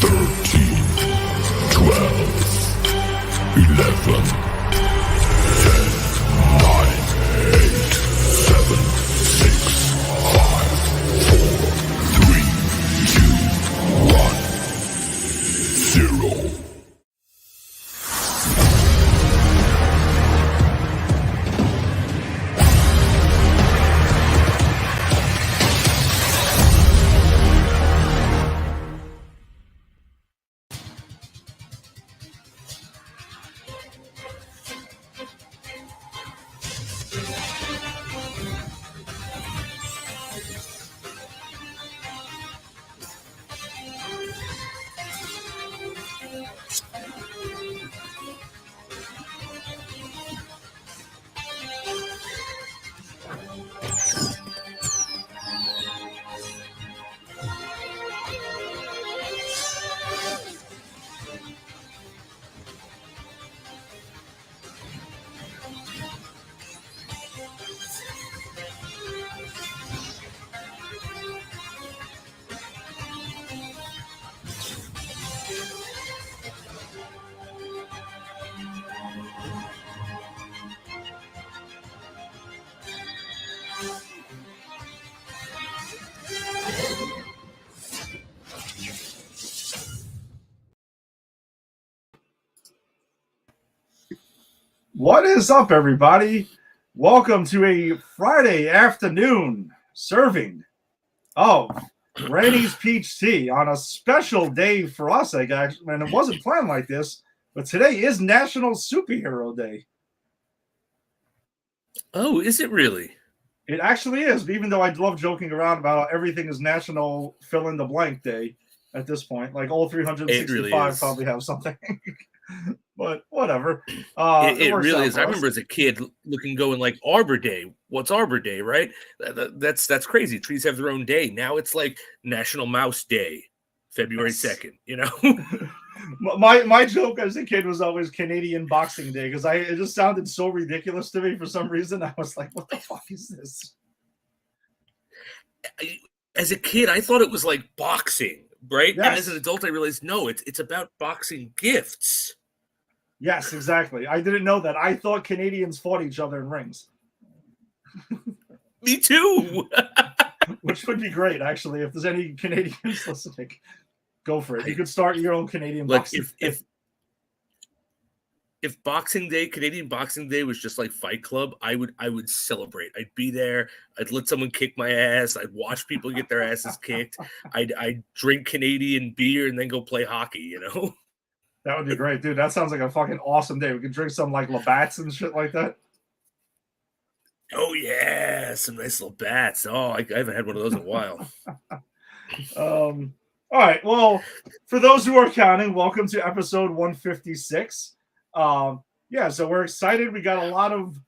13, 12, 11, 10, 9, 8, 7, 6, 5, 4, 3, 2, 1, 0. What is up, everybody? Welcome to a Friday afternoon serving of Granny's Peach Tea on a special day for us, I guess. And it wasn't planned like this, but today is National Superhero Day. Oh, is it really? It actually is, even though I love joking around about how everything is National Fill in the Blank Day at this point. Like all 365 really probably have something. But whatever. It really is. I remember as a kid going like Arbor Day. What's Arbor Day, right? That's crazy. Trees have their own day. Now it's like National Mouse Day, February 2nd, you know? My joke as a kid was always Canadian Boxing Day because it just sounded so ridiculous to me for some reason. I was like, what the fuck is this? As a kid, I thought it was like boxing, right? Yes. And as an adult, I realized, no, it's about boxing gifts. Yes, exactly. I didn't know that. I thought Canadians fought each other in rings. Me too. Which would be great, actually. If there's any Canadians listening, go for it. You could start your own Canadian boxing. If Boxing Day, Canadian Boxing Day was just like Fight Club, I would celebrate. I'd be there. I'd let someone kick my ass. I'd watch people get their asses kicked. I'd drink Canadian beer and then go play hockey, you know? That would be great, dude. That sounds like a fucking awesome day. We could drink some like Labatt's and shit like that. Oh yeah, some nice little bats. Oh, I haven't had one of those in a while. All right. Well, for those who are counting, welcome to episode 156. So we're excited. We got a lot of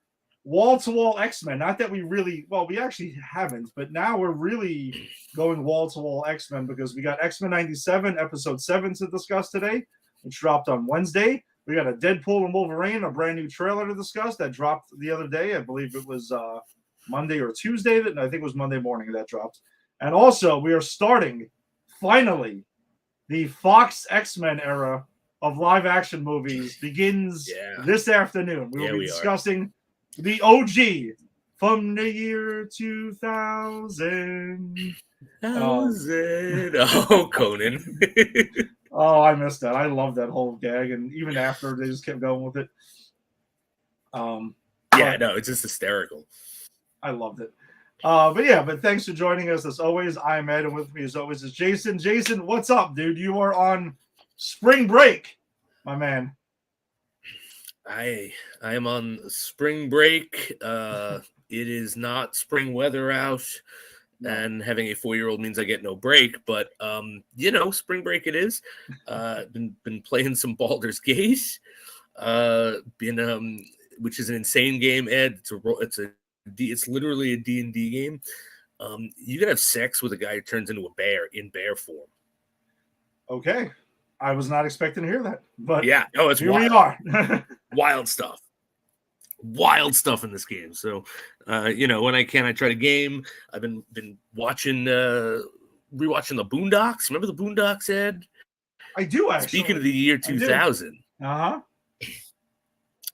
wall-to-wall X-Men. Not that we actually haven't, but now we're really going wall-to-wall X-Men because we got X-Men 97, episode 7 to discuss today, which dropped on Wednesday. We got a Deadpool and Wolverine, a brand new trailer to discuss that dropped the other day. I believe it was Monday or Tuesday. I think it was Monday morning that dropped. And also, we are starting, finally, the Fox X-Men era of live-action movies begins this afternoon. We will be discussing the OG from the year 2000. Oh, Conan. Oh, I missed that. I love that whole gag, and even after, they just kept going with it. It's just hysterical. I loved it. But thanks for joining us as always. I'm Ed, and with me as always is Jason. Jason, what's up, dude? You are on spring break, my man. I am on spring break. It is not spring weather out. And having a 4-year-old means I get no break, but spring break it is. Been playing some Baldur's Gate, which is an insane game. Ed, it's literally a D&D game. You can have sex with a guy who turns into a bear in bear form. Okay, I was not expecting to hear that, but it's here wild. we are. Wild stuff in this game. So, when I can, I try to game. I've been watching, rewatching the Boondocks. Remember the Boondocks, Ed? I do actually. Speaking of the year 2000. Uh-huh.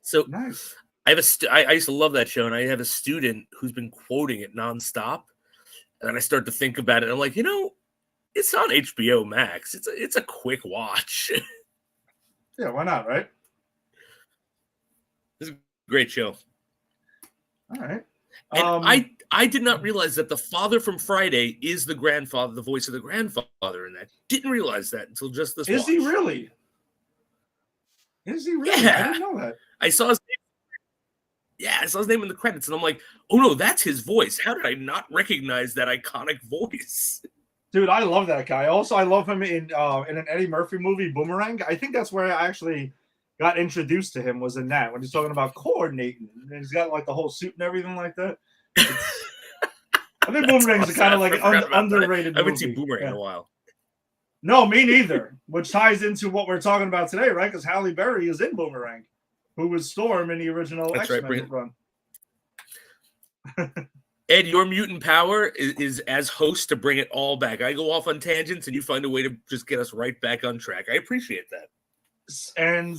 So nice. I have I used to love that show, and I have a student who's been quoting it nonstop. And then I start to think about it. And I'm like, it's on HBO Max. It's a quick watch. Yeah, why not, right? It's a great show. All right. And I did not realize that the father from Friday is the grandfather, the voice of the grandfather in that. Didn't realize that until just this watch. Is he really? Is he really? Yeah. I didn't know that. I saw his name. Yeah, I saw his name in the credits, and I'm like, oh no, that's his voice. How did I not recognize that iconic voice? Dude, I love that guy. Also, I love him in an Eddie Murphy movie, Boomerang. I think that's where I actually got introduced to him, was in that, when he's talking about coordinating. And he's got like the whole suit and everything like that. I think Boomerang's awesome. Kind of like an underrated movie. I haven't seen Boomerang in a while. No, me neither. Which ties into what we're talking about today, right? Because Halle Berry is in Boomerang, who was Storm in the original X-Men run. Ed, your mutant power is as host to bring it all back. I go off on tangents, and you find a way to just get us right back on track. I appreciate that. And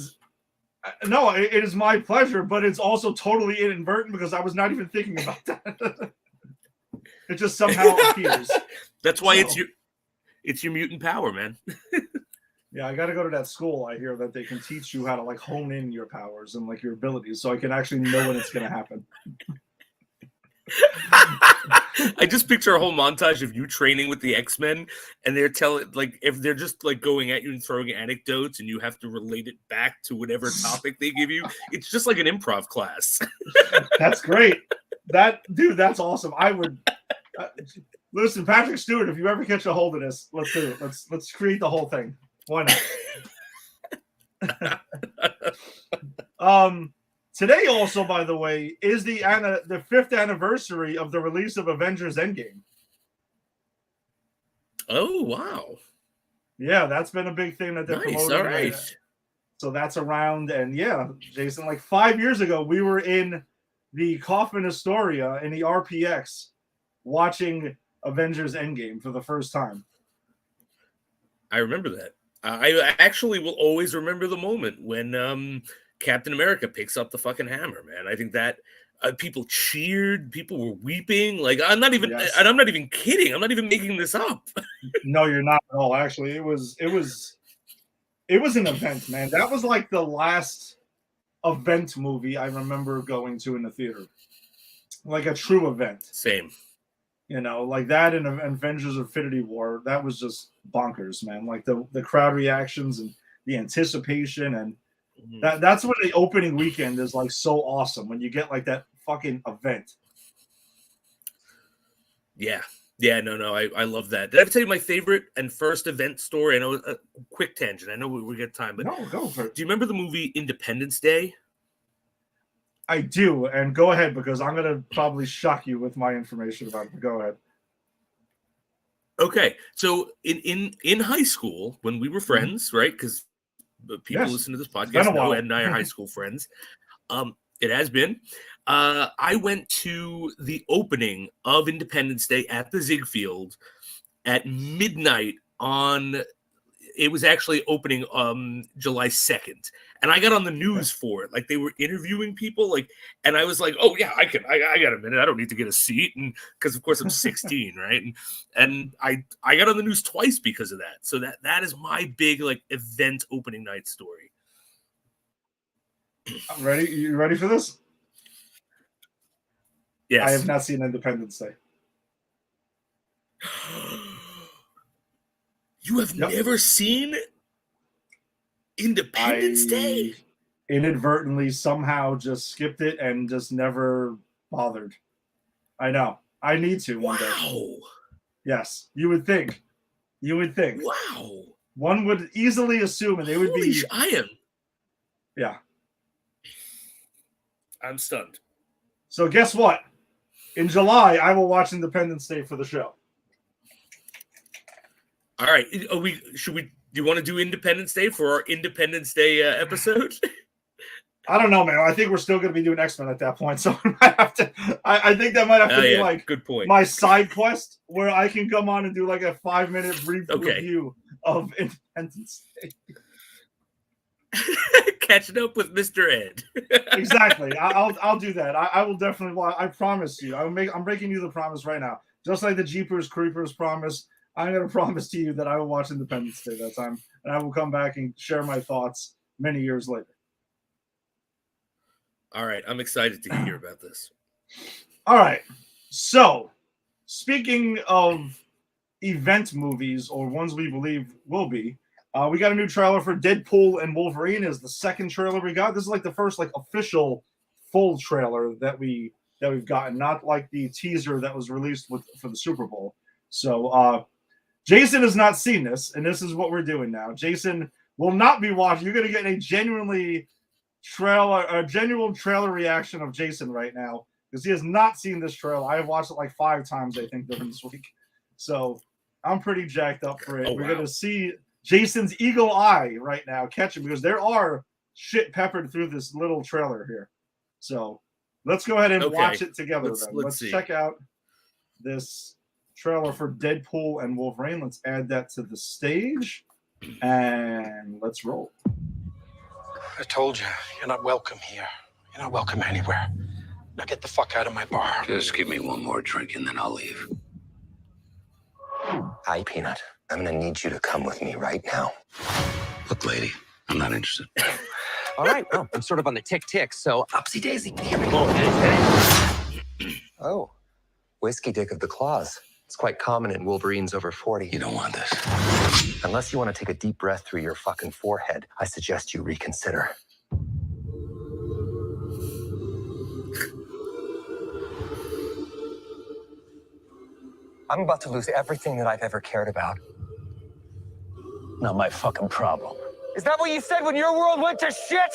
no, it is my pleasure, but it's also totally inadvertent because I was not even thinking about that. It just somehow appears. That's why it's your mutant power, man. Yeah, I got to go to that school. I hear that they can teach you how to like hone in your powers and like your abilities, so I can actually know when it's going to happen. I just picture a whole montage of you training with the X-Men, and they're telling, like, if they're just like going at you and throwing anecdotes, and you have to relate it back to whatever topic they give you. It's just like an improv class. That's great. That's awesome. I would listen, Patrick Stewart. If you ever catch a hold of this, let's do it. Let's create the whole thing. Why not? Today also, by the way, is the 5th anniversary of the release of Avengers Endgame. Oh, wow. Yeah, that's been a big thing that they're promoting. All right. So that's around, and yeah, Jason, like 5 years ago, we were in the Kaufman Astoria in the RPX watching Avengers Endgame for the first time. I remember that. I actually will always remember the moment when Captain America picks up the fucking hammer, man. I think that people cheered, people were weeping. Like, I'm not even kidding. I'm not even making this up. No, you're not at all. Actually, it was an event, man. That was like the last event movie I remember going to in the theater, like a true event. Same. Like that in Avengers Infinity War, that was just bonkers, man. Like the crowd reactions and the anticipation, and that's what the opening weekend is like, so awesome when you get like that fucking event. Yeah. No, I love that. Did I ever tell you my favorite and first event story? I know a quick tangent. I know we get time, but no, go for it. Do you remember the movie Independence Day? I do, and go ahead, because I'm gonna probably shock you with my information about it. Go ahead. Okay, so in high school, when we were friends, right? Because people listen to this podcast know Ed and I are high school friends. It has been. I went to the opening of Independence Day at the Ziegfeld at midnight on. It was actually opening July 2nd, and I got on the news for it. Like, they were interviewing people, like, and I was like, "Oh yeah, I got a minute. I don't need to get a seat," and because of course I'm 16, right? And I got on the news twice because of that. So that is my big like event opening night story. I'm ready. You ready for this? Yes. I have not seen Independence Day. You have never seen Independence Day? Inadvertently somehow just skipped it and just never bothered. I know. I need to one day. Wow. Yes, you would think. Wow. One would easily assume, and they would be. I am. Yeah. I'm stunned. So guess what? In July, I will watch Independence Day for the show. All right. Do you want to do Independence Day for our Independence Day episode? I don't know, man. I think we're still going to be doing X-Men at that point. So I think that might have to be like good point. My side quest where I can come on and do like a 5-minute brief review of Independence Day. Catching up with Mr. Ed. Exactly. I'll do that. I will definitely. I promise you. I'm breaking you the promise right now. Just like the Jeepers Creepers promise, I'm going to promise to you that I will watch Independence Day that time, and I will come back and share my thoughts many years later. All right, I'm excited to hear about this. All right. So, speaking of event movies or ones we believe will be, we got a new trailer for Deadpool and Wolverine. Is the second trailer we got. This is like the first like official full trailer that we've gotten, not like the teaser that was released for the Super Bowl. So Jason has not seen this, and this is what we're doing now. Jason will not be watching. You're going to get a genuine trailer reaction of Jason right now because he has not seen this trailer. I have watched it like 5 times, I think, during this week. So I'm pretty jacked up for it. We're going to see Jason's eagle eye right now catching because there are shit peppered through this little trailer here. So let's go ahead and watch it together. Let's check out this trailer for Deadpool and Wolverine. Let's add that to the stage and let's roll. I told you, you're not welcome here. You're not welcome anywhere. Now get the fuck out of my bar. Just give me one more drink and then I'll leave. Hi, Peanut. I'm gonna need you to come with me right now. Look, lady, I'm not interested. All right. Oh, I'm sort of on the tick, so upsy daisy. Here we go. Oh, whiskey dick of the claws. It's quite common in Wolverines over 40. You don't want this. Unless you want to take a deep breath through your fucking forehead, I suggest you reconsider. I'm about to lose everything that I've ever cared about. Not my fucking problem. Is that what you said when your world went to shit?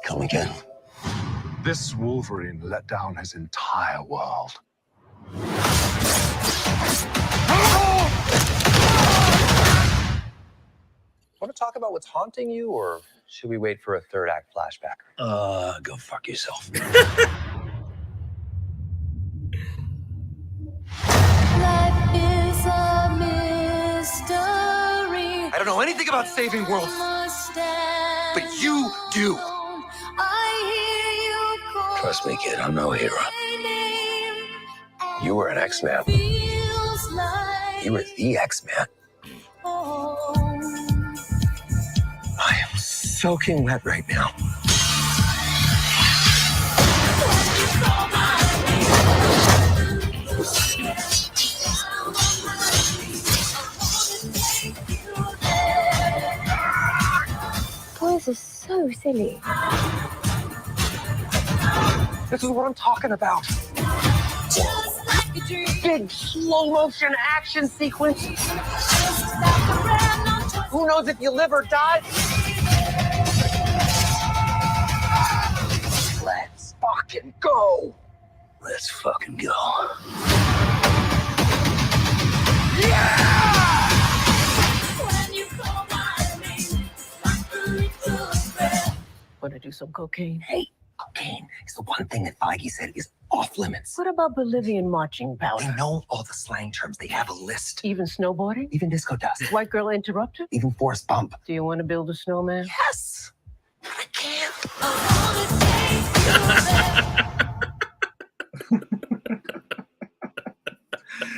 Come again. This Wolverine let down his entire world. Want to talk about what's haunting you, or should we wait for a third act flashback? Go fuck yourself. Life is a mystery. I don't know anything about saving worlds, but you do. Trust me, kid, I'm no hero. You were an X-Man. You were the X-Man. I am soaking wet right now. Boys are so silly. This is what I'm talking about. Big slow motion action sequence. Who knows if you live or die? Let's fucking go. Let's fucking go. Want to do some cocaine? Hey, cocaine is the one thing that Feige said is off limits. What about Bolivian marching They powder? know all the slang terms. They have a list. Even snowboarding? Even disco dust. White girl interrupter? Even Forrest Bump. Do you want to build a snowman? Yes! I can't.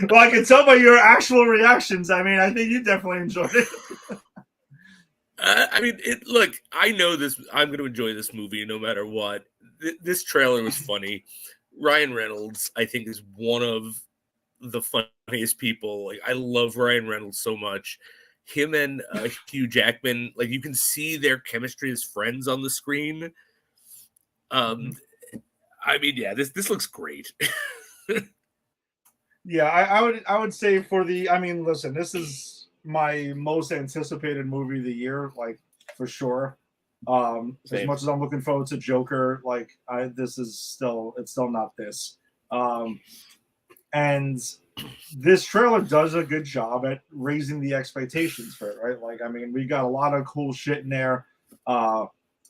Well, I can tell by your actual reactions. I mean, I think you definitely enjoyed it. I mean, look, I know this. I'm going to enjoy this movie no matter what. This trailer was funny. Ryan Reynolds, I think, is one of the funniest people. Like, I love Ryan Reynolds so much. Him and Hugh Jackman, like, you can see their chemistry as friends on the screen. I mean, yeah, this looks great. Yeah, I would say for the. I mean, listen, this is my most anticipated movie of the year, like for sure. As much as I'm looking forward to Joker, like it's still not this. And this trailer does a good job at raising the expectations for it, right? Like, I mean, we got a lot of cool shit in there.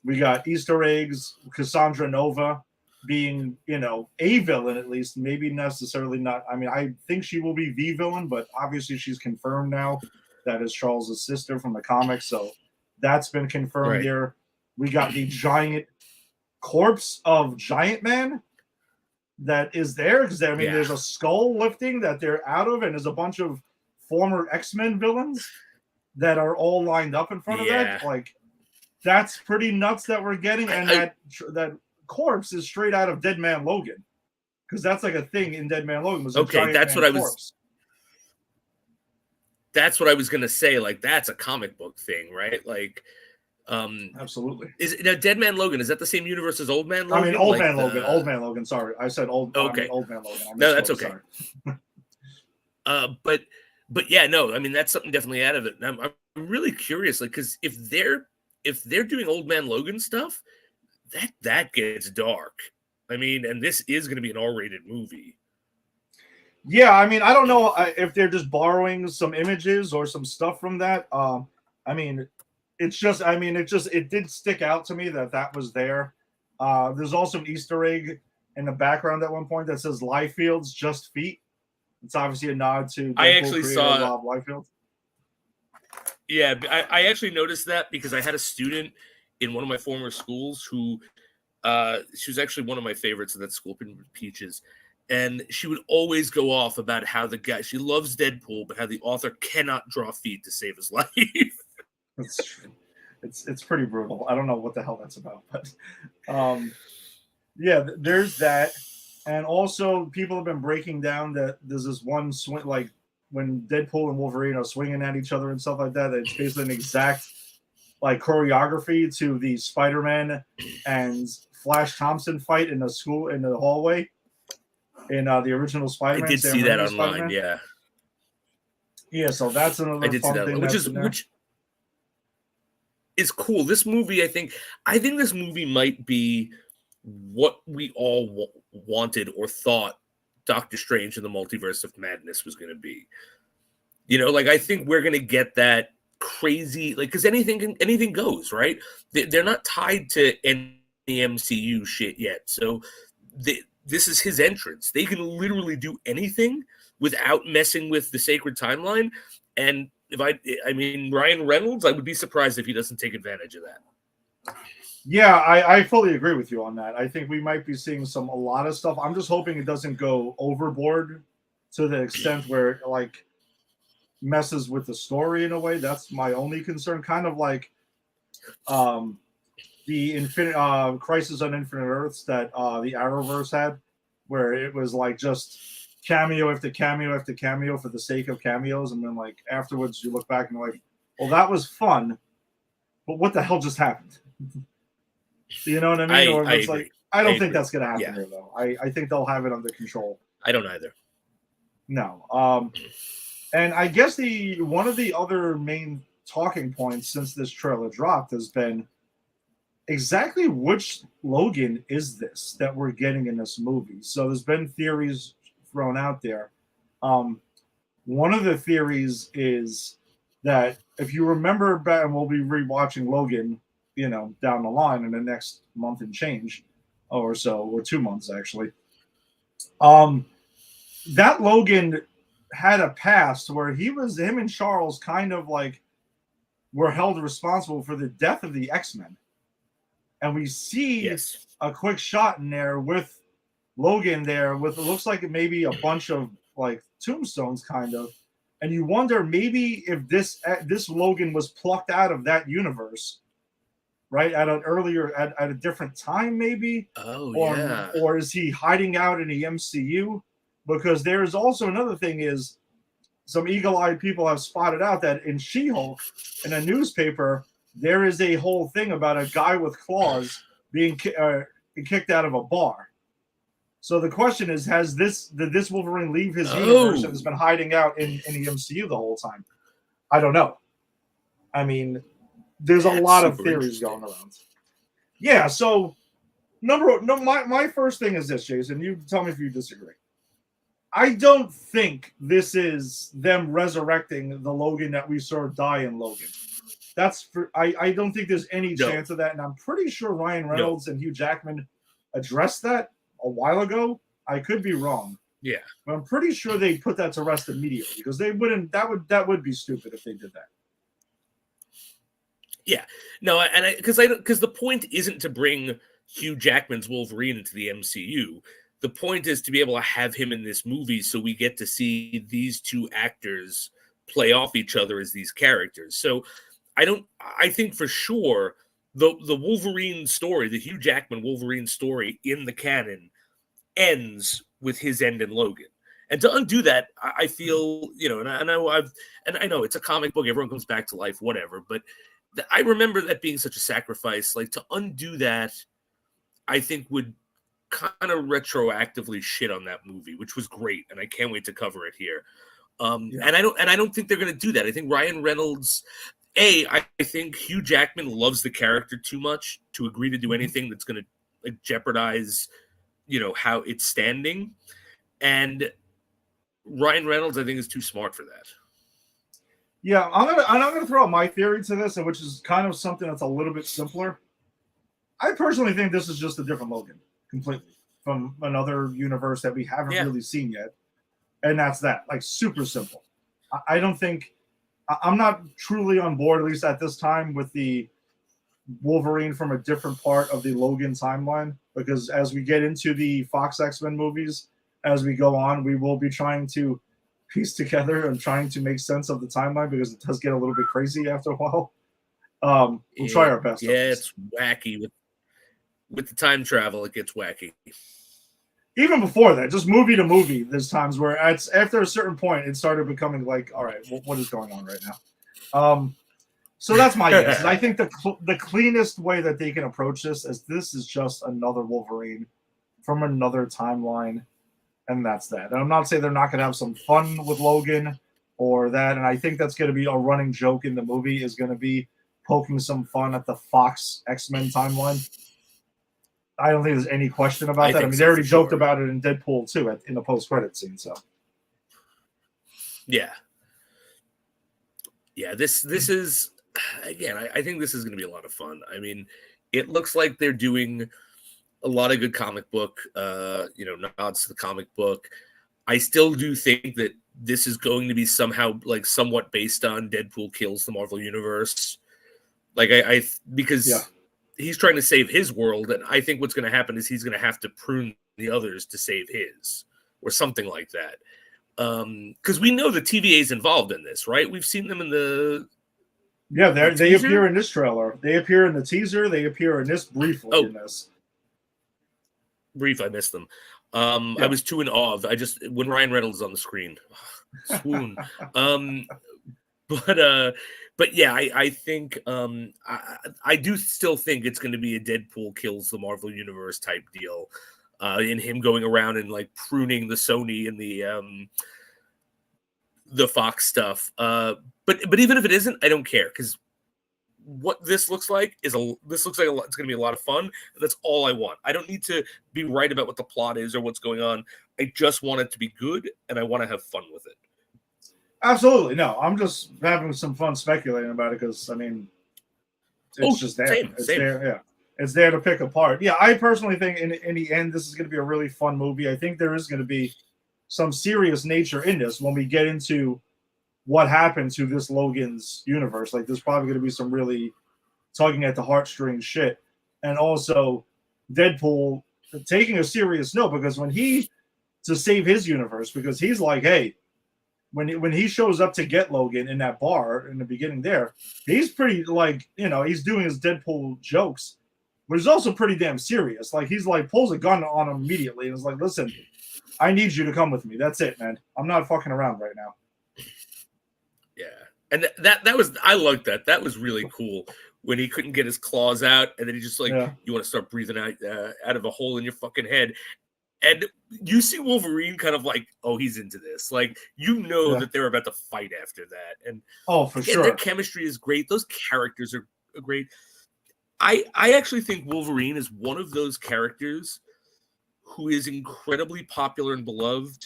We got Easter eggs, Cassandra Nova, being, a villain at least, maybe necessarily not. I mean, I think she will be the villain, but obviously she's confirmed now that is Charles' sister from the comics, so that's been confirmed Right. here. We got the giant corpse of Giant Man that is there because I mean, there's a skull lifting that they're out of, and there's a bunch of former X-Men villains that are all lined up in front of that. Like, that's pretty nuts that we're getting, and that corpse is straight out of Dead Man Logan, because that's like a thing in Dead Man Logan. Was That's what I was gonna say. Like, that's a comic book thing, right? Like, absolutely. Now Dead Man Logan, is that the same universe as Old Man Logan? I mean, Old Man Logan. Old Man Logan. Sorry, I said old. Okay. I mean, Old Man Logan. No, that's okay. But yeah, no. I mean, that's something definitely out of it. And I'm really curious, like, because if they're doing Old Man Logan stuff, that gets dark. I mean, and this is going to be an R-rated movie. Yeah, I mean, I don't know if they're just borrowing some images or some stuff from that. I mean, it did stick out to me that was there. There's also an Easter egg in the background at one point that says Liefeld's Just Feet. It's obviously a nod to Deadpool I actually saw Rob Liefeld. Yeah, I actually noticed that because I had a student in one of my former schools who she was actually one of my favorites in that school, Peaches. And she would always go off about how she loves Deadpool, but how the author cannot draw feet to save his life. It's pretty brutal. I don't know what the hell that's about, but yeah, there's that. And also, people have been breaking down that there's this one swing, like when Deadpool and Wolverine are swinging at each other and stuff like that. It's basically an exact like choreography to the Spider-Man and Flash Thompson fight in the hallway in the original Spider-Man. I did see that online. Spider-Man. Yeah. So that's another fun thing. Which is cool. This movie, I think this movie might be what we all wanted or thought Doctor Strange in the Multiverse of Madness was going to be. Like, I think we're going to get that crazy, like, because anything goes, right? They're not tied to any MCU shit yet, so this is his entrance. They can literally do anything without messing with the sacred timeline. And I mean, Ryan Reynolds, I would be surprised if he doesn't take advantage of that. Yeah, I fully agree with you on that. I think we might be seeing a lot of stuff. I'm just hoping it doesn't go overboard to the extent where it, like, messes with the story in a way. That's my only concern. Kind of like the Crisis on Infinite Earths that the Arrowverse had, where it was like just cameo after cameo after cameo for the sake of cameos, and then like afterwards you look back and you're like, well, that was fun, but what the hell just happened? You know what I mean? I don't think that's going to happen here, though. I think they'll have it under control. I don't either. No. And I guess one of the other main talking points since this trailer dropped has been exactly which Logan is this that we're getting in this movie. So there's been theories thrown out there. One of the theories is that if you remember back, and we'll be rewatching Logan, down the line in the next month and change or so, or 2 months actually. That Logan had a past where him and Charles kind of like were held responsible for the death of the X-Men. And we see a quick shot in there with Logan there with, it looks like maybe a bunch of like tombstones kind of. And you wonder maybe if this Logan was plucked out of that universe, right, at a different time, maybe. Or is he hiding out in the MCU? Because there's also another thing is some eagle-eyed people have spotted out that in She-Hulk, in a newspaper, there is a whole thing about a guy with claws being kicked out of a bar. So the question is, did this Wolverine leave his universe and has been hiding out in the MCU the whole time? I don't know. I mean, there's a lot of theories going around. Yeah, so my first thing is this, Jason. You tell me if you disagree. I don't think this is them resurrecting the Logan that we saw die in Logan. I don't think there's any chance of that, and I'm pretty sure Ryan Reynolds and Hugh Jackman addressed that a while ago. I could be wrong. Yeah. But I'm pretty sure they put that to rest immediately because they wouldn't. That would be stupid if they did that. Yeah. No, and because the point isn't to bring Hugh Jackman's Wolverine into the MCU. The point is to be able to have him in this movie so we get to see these two actors play off each other as these characters. So I think for sure the Wolverine story, the Hugh Jackman Wolverine story in the canon ends with his end in Logan. And to undo that, I feel, and I know it's a comic book, everyone comes back to life, whatever, but I remember that being such a sacrifice. Like, to undo that, I think would kind of retroactively shit on that movie, which was great, and I can't wait to cover it here. And I don't think they're going to do that. I think Ryan Reynolds, I think Hugh Jackman loves the character too much to agree to do anything that's going to jeopardize, how it's standing. And Ryan Reynolds, I think, is too smart for that. Yeah, I'm gonna throw out my theory to this, which is kind of something that's a little bit simpler. I personally think this is just a different Logan, completely, from another universe that we haven't really seen yet. And that's that. Like, super simple. I don't think... I'm not truly on board, at least at this time, with the Wolverine from a different part of the Logan timeline, because as we get into the Fox X-Men movies, as we go on, we will be trying to piece together and trying to make sense of the timeline, because it does get a little bit crazy after a while. We'll try our best. Yeah, it's wacky. With the time travel, it gets wacky. Even before that, just movie to movie, there's times where after a certain point, it started becoming like, all right, what is going on right now? So that's my guess. I think the cleanest way that they can approach this is just another Wolverine from another timeline, and that's that. And I'm not saying they're not going to have some fun with Logan or that, and I think that's going to be a running joke in the movie, is going to be poking some fun at the Fox X-Men timeline. I don't think there's any question about that. I mean, they already joked about it in Deadpool too, in the post-credit scene. So, yeah. This is, again, I think this is going to be a lot of fun. I mean, it looks like they're doing a lot of good comic book, nods to the comic book. I still do think that this is going to be somehow like somewhat based on Deadpool kills the Marvel Universe. Like because he's trying to save his world, and I think what's going to happen is he's going to have to prune the others to save his, or something like that. Because we know the TVA is involved in this, right? We've seen them in the they appear in this trailer. They appear in the teaser. They appear in this briefly. In this I missed them. I was too in awe of. When Ryan Reynolds is on the screen, swoon. But yeah, I think I do still think it's going to be a Deadpool kills the Marvel Universe type deal, in him going around and like pruning the Sony and the Fox stuff. But even if it isn't, I don't care, because what this looks like it's going to be a lot of fun, and that's all I want. I don't need to be right about what the plot is or what's going on. I just want it to be good, and I want to have fun with it. Absolutely. No, I'm just having some fun speculating about it, because, I mean, it's just there. It's there. Yeah. It's there to pick apart. Yeah, I personally think in the end, this is going to be a really fun movie. I think there is going to be some serious nature in this when we get into what happened to this Logan's universe. Like, there's probably going to be some really tugging at the heartstrings shit. And also Deadpool taking a serious note, because to save his universe, because he's like, hey, when he shows up to get Logan in that bar in the beginning there, he's pretty, like, he's doing his Deadpool jokes, but he's also pretty damn serious. Like, he's like, pulls a gun on him immediately and is like, listen, I need you to come with me. That's it, man. I'm not fucking around right now. Yeah. And that was, I liked that. That was really cool when he couldn't get his claws out, and then he just you want to start breathing out of a hole in your fucking head. And you see Wolverine kind of like, oh, he's into this. Like, that they're about to fight after that. And for sure, their chemistry is great. Those characters are great. I actually think Wolverine is one of those characters who is incredibly popular and beloved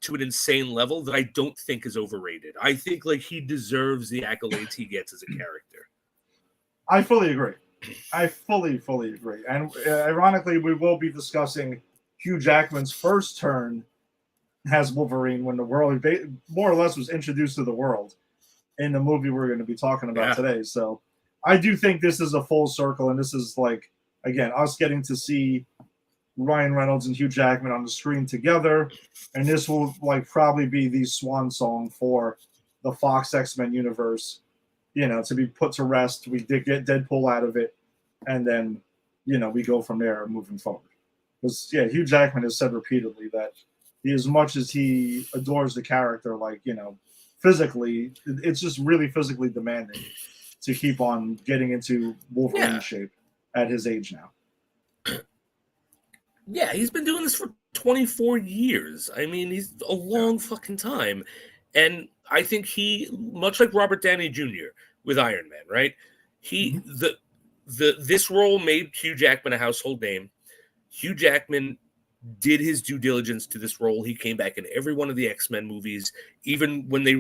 to an insane level that I don't think is overrated. I think like he deserves the accolades he gets as a character. I fully agree. I fully agree. And ironically, we will be discussing Hugh Jackman's first turn as Wolverine when the world more or less was introduced to the world in the movie we're going to be talking about today. So I do think this is a full circle, and this is like, again, us getting to see Ryan Reynolds and Hugh Jackman on the screen together, and this will like probably be the swan song for the Fox X-Men universe, you know, to be put to rest. We did get Deadpool out of it, and then, you know, we go from there moving forward. Because, yeah, Hugh Jackman has said repeatedly that as much as he adores the character, like, you know, physically, it's just really physically demanding to keep on getting into Wolverine shape at his age now. Yeah, he's been doing this for 24 years. I mean, he's a long fucking time. And I think he, much like Robert Downey Jr. with Iron Man, right? This role made Hugh Jackman a household name. Hugh Jackman did his due diligence to this role. He came back in every one of the X-Men movies. Even when they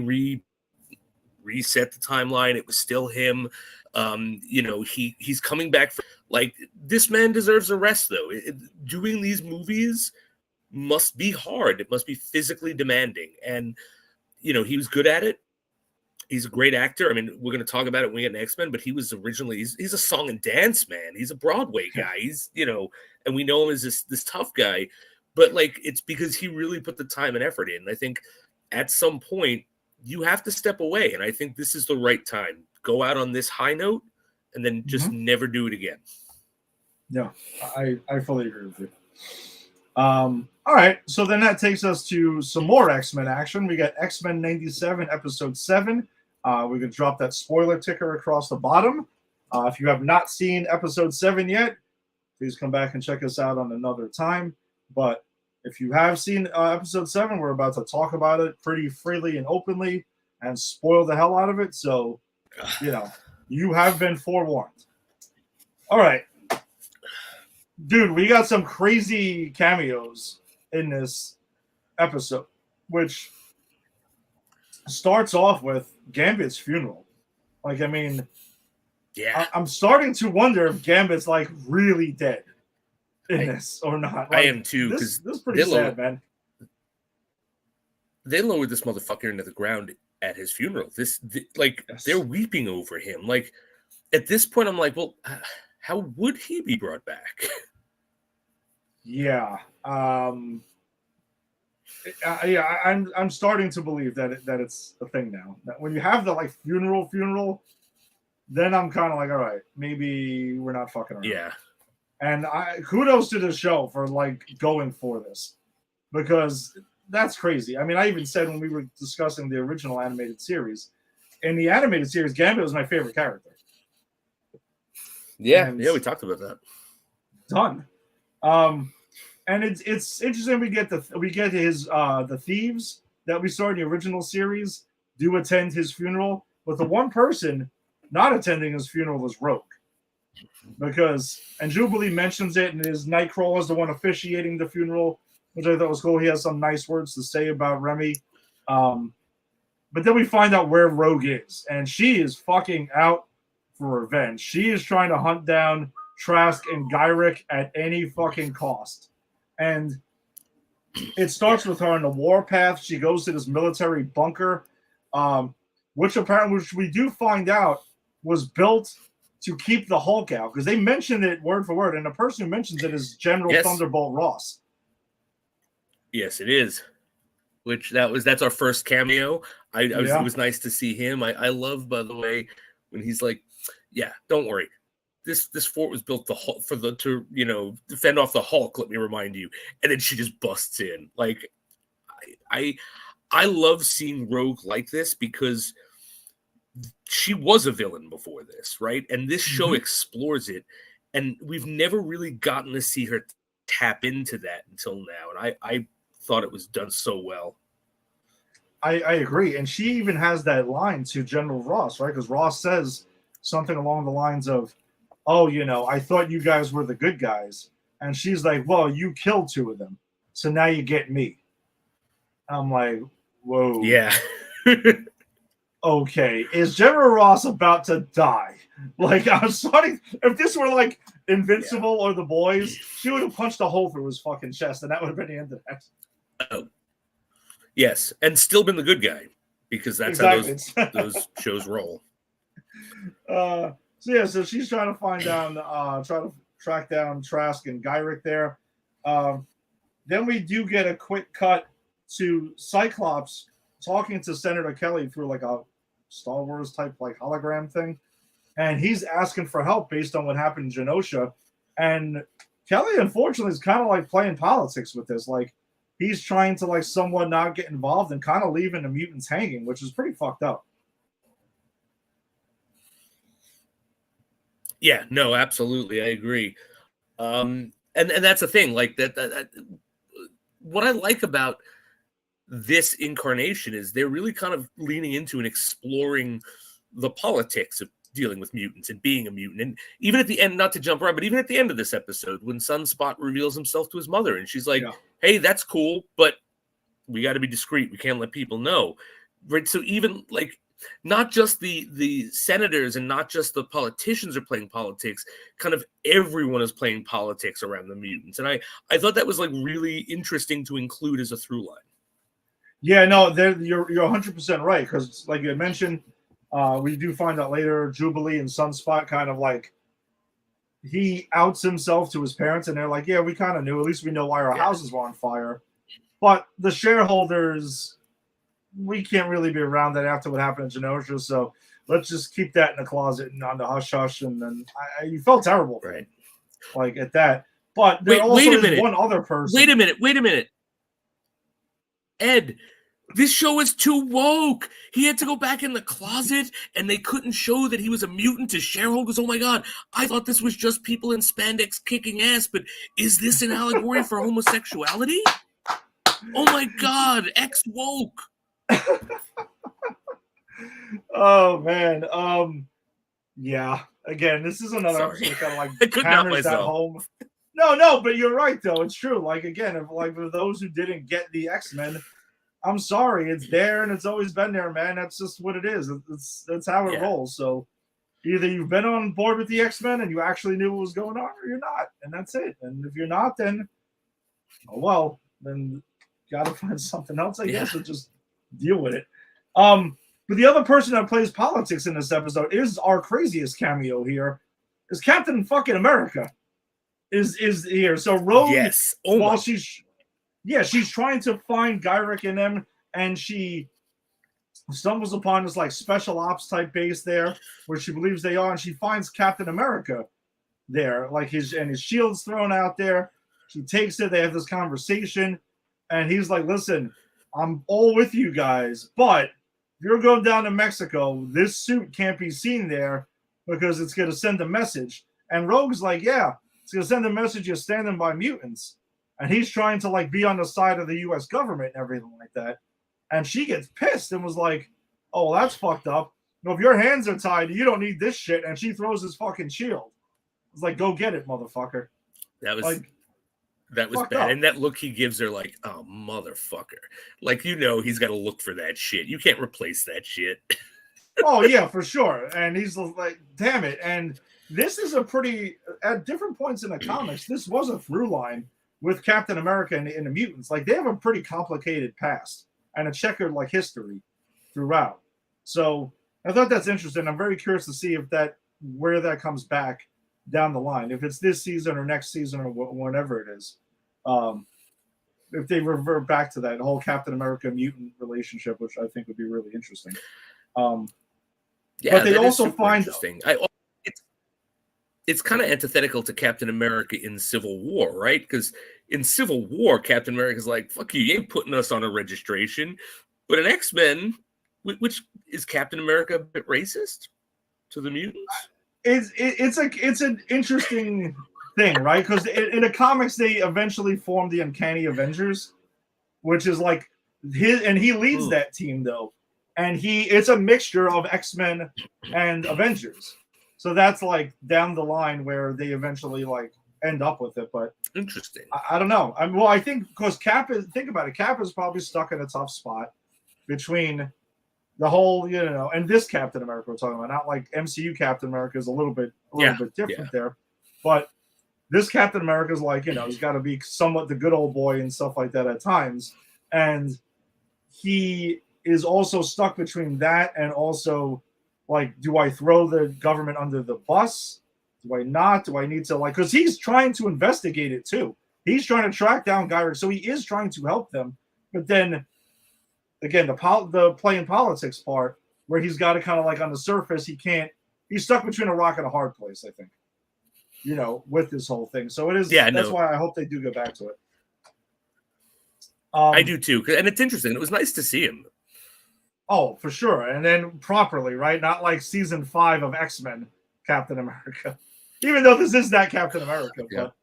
reset the timeline, it was still him. You know, he's coming back. Like, this man deserves a rest, though. Doing these movies must be hard. It must be physically demanding. And, you know, he was good at it. He's a great actor. I mean, we're going to talk about it when we get to X-Men, but he was originally, he's a song and dance man. He's a Broadway guy. He's, you know, and we know him as this tough guy, but like, it's because he really put the time and effort in. I think at some point you have to step away. And I think this is the right time. Go out on this high note and then just never do it again. Yeah, I fully agree with you. All right, so then that takes us to some more X-Men action. We got X-Men 97, Episode 7. We can drop that spoiler ticker across the bottom. If you have not seen Episode 7 yet, please come back and check us out on another time. But if you have seen Episode 7, we're about to talk about it pretty freely and openly and spoil the hell out of it. So, you know, you have been forewarned. All right. Dude, we got some crazy cameos in this episode, which starts off with Gambit's funeral. Like, I mean, yeah, I'm starting to wonder if Gambit's like really dead in this or not. Like, I am too, because this is pretty sad, man. They lowered this motherfucker into the ground at his funeral. They're weeping over him. Like, at this point, I'm like, well, how would he be brought back? Yeah. I'm starting to believe that it's a thing now. That when you have the like funeral, then I'm kind of like, all right, maybe we're not fucking around. Yeah. And kudos to the show for like going for this, because that's crazy. I mean, I even said when we were discussing the original animated series, in the animated series, Gambit was my favorite character. Yeah, we talked about that. Done. And it's interesting. We get his the thieves that we saw in the original series do attend his funeral, but the one person not attending his funeral was Rogue, and Jubilee mentions it, and his Nightcrawler is the one officiating the funeral, which I thought was cool. He has some nice words to say about Remy, but then we find out where Rogue is, and she is fucking out for revenge. She is trying to hunt down Trask and Gyrick at any fucking cost. And it starts with her on the warpath. She goes to this military bunker, which we do find out was built to keep the Hulk out, because they mention it word for word, and the person who mentions it is General Thunderbolt Ross. Yes, it is. That's our first cameo. It was nice to see him. I love, by the way, when he's like, yeah, don't worry. This fort was built to defend off the Hulk. Let me remind you. And then she just busts in. Like, I love seeing Rogue like this, because she was a villain before this, right? And this show explores it, and we've never really gotten to see her tap into that until now. And I thought it was done so well. I agree, and she even has that line to General Ross, right? Because Ross says something along the lines of, oh, I thought you guys were the good guys. And she's like, well, you killed 2 of them, so now you get me. I'm like, whoa. Yeah. okay, is General Ross about to die? Like, I'm sorry. If this were like Invincible or The Boys, she would have punched a hole through his fucking chest, and that would have been the end of that. Oh, yes, and still been the good guy because that's Exactly. how those shows roll. So she's trying to find down, try to track down Trask and Gyrick there. Then we do get a quick cut to Cyclops talking to Senator Kelly through like a Star Wars type like hologram thing, and he's asking for help based on what happened in Genosha. And Kelly, unfortunately, is kind of like playing politics with this. Like, he's trying to like somewhat not get involved and kind of leaving the mutants hanging, which is pretty fucked up. Yeah, no, absolutely, I agree. And that's the thing. Like that what I like about this incarnation is they're really kind of leaning into and exploring the politics of dealing with mutants and being a mutant. And even at the end, not to jump around, but even at the end of this episode, when Sunspot reveals himself to his mother, and she's like, hey, that's cool, but we got to be discreet. We can't let people know. Right. So even like not just the senators and not just the politicians are playing politics, kind of everyone is playing politics around the mutants. And I thought that was like really interesting to include as a through line. Yeah, no, you're 100% right, because like you had mentioned, we do find out later Jubilee and Sunspot kind of like he outs himself to his parents, and they're like, yeah, we kind of knew. At least we know why our houses were on fire. But the shareholders, we can't really be around that after what happened in Genosha, so let's just keep that in the closet and on the hush hush. And then you felt terrible, right? Like at that. But there also is one other person. Wait a minute. Ed, this show is too woke. He had to go back in the closet, and they couldn't show that he was a mutant to shareholders. Oh my God, I thought this was just people in spandex kicking ass, but is this an allegory for homosexuality? Oh my God, ex-woke. Oh man. Yeah. Again, this is another episode kind of like hammers that home. No, but you're right though. It's true. Like again, for those who didn't get the X-Men, I'm sorry. It's there and it's always been there, man. That's just what it is. That's how it rolls. So either you've been on board with the X-Men and you actually knew what was going on, or you're not, and that's it. And if you're not, then then gotta find something else, I guess, or just deal with it. But the other person that plays politics in this episode is our craziest cameo here, is Captain fucking America. Is here. So Rogue, while she's trying to find Gyrick and them, and she stumbles upon this like special ops type base there where she believes they are, and she finds Captain America there, like his shield's thrown out there. She takes it, they have this conversation, and he's like, listen, I'm all with you guys, but if you're going down to Mexico, this suit can't be seen there because it's going to send a message. And Rogue's like, yeah, it's going to send a message you're standing by mutants. And he's trying to like be on the side of the U.S. government and everything like that. And she gets pissed and was like, oh, that's fucked up. No, if your hands are tied, you don't need this shit. And she throws his fucking shield. It's like, go get it, motherfucker. That was like, bad. Up. And that look he gives her, like, oh, motherfucker. Like, he's got to look for that shit. You can't replace that shit. Oh, yeah, for sure. And he's like, damn it. And this is at different points in the comics, this was a through line with Captain America and the mutants. Like, they have a pretty complicated past and a checkered, like, history throughout. So I thought that's interesting. I'm very curious to see where that comes back down the line, if it's this season or next season or whatever it is. If they revert back to that whole Captain America mutant relationship, which I think would be really interesting. But they also find interesting. It's kind of antithetical to Captain America in Civil War, right? Because in Civil War, Captain America's like, fuck you ain't putting us on a registration. But in X-Men, which is Captain America a bit racist to the mutants? It's an interesting thing, right? Because in the comics, they eventually formed the Uncanny Avengers, which is like he leads that team though, and it's a mixture of X-Men and Avengers. So that's like down the line where they eventually like end up with it. But interesting. I don't know. I think because Cap is probably stuck in a tough spot between The whole, and this Captain America we're talking about, not like MCU Captain America is a little bit different there, but this Captain America is like, he's got to be somewhat the good old boy and stuff like that at times, and he is also stuck between that and also like, do I throw the government under the bus? Do I not? Do I need to because he's trying to investigate it too. He's trying to track down Gyrick, so he is trying to help them. But then, again, the playing politics part, where he's got to kind of like on the surface, he's stuck between a rock and a hard place, I think, with this whole thing. So it is, that's why I hope they do get back to it. I do too. And it's interesting. It was nice to see him. Oh, for sure. And then properly, right? Not like season 5 of X-Men Captain America. Even though this is that Captain America, but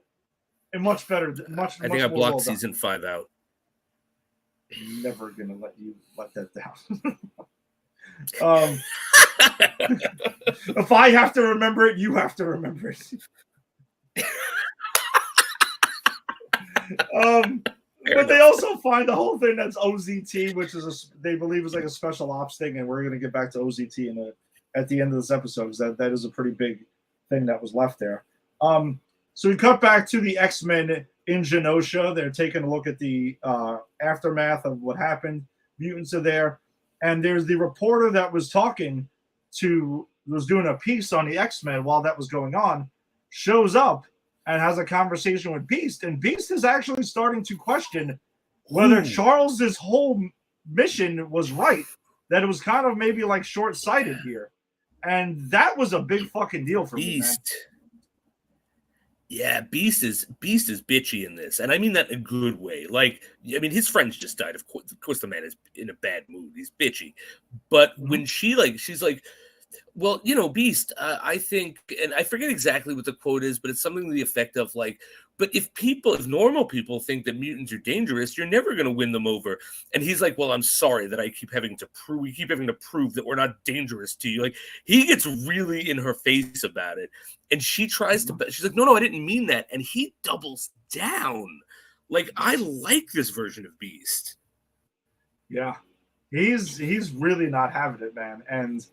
much better. Much. I think I blocked season 5 out. I'm never gonna let you let that down. If I have to remember it, you have to remember it. But they also find the whole thing that's OZT, which is they believe is like a special ops thing, and we're gonna get back to OZT at the end of this episode, because that is a pretty big thing that was left there. So we cut back to the X-Men in Genosha. They're taking a look at the aftermath of what happened. Mutants are there, and there's the reporter that was doing a piece on the X-Men while that was going on, shows up and has a conversation with Beast, and Beast is actually starting to question whether Charles's whole mission was right, that it was kind of maybe like short-sighted here. And that was a big fucking deal for me, man. Yeah, Beast is bitchy in this, and I mean that in a good way. Like, I mean, his friends just died. Of course, the man is in a bad mood. He's bitchy, but when she's like, well, Beast, I think, and I forget exactly what the quote is, but it's something to the effect of like, but if normal people think that mutants are dangerous, you're never going to win them over. And he's like, well, I'm sorry that we keep having to prove that we're not dangerous to you. Like, he gets really in her face about it. And she tries to, she's like, no, I didn't mean that. And he doubles down. Like, I like this version of Beast. Yeah. He's really not having it, man. And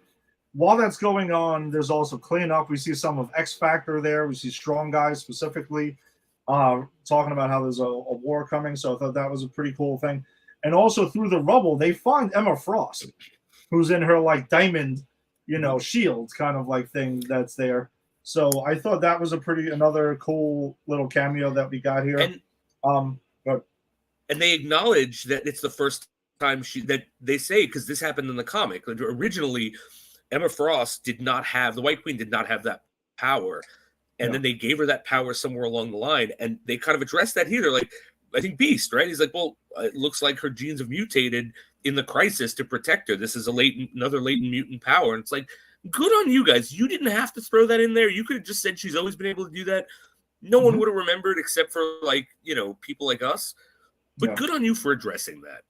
while that's going on, there's also cleanup. We see some of X Factor there. We see Strong Guy specifically talking about how there's a war coming. So I thought that was a pretty cool thing. And also through the rubble, they find Emma Frost, who's in her like diamond, shield kind of like thing that's there. So I thought that was another cool little cameo that we got here. And they acknowledge that it's the first time that they say, because this happened in the comic. Like, originally, Emma Frost the White Queen did not have that power. And then they gave her that power somewhere along the line. And they kind of addressed that here. They're like, I think Beast, right? He's like, well, it looks like her genes have mutated in the crisis to protect her. This is another latent mutant power. And it's like, good on you guys. You didn't have to throw that in there. You could have just said she's always been able to do that. No one would have remembered except for like, people like us. But good on you for addressing that.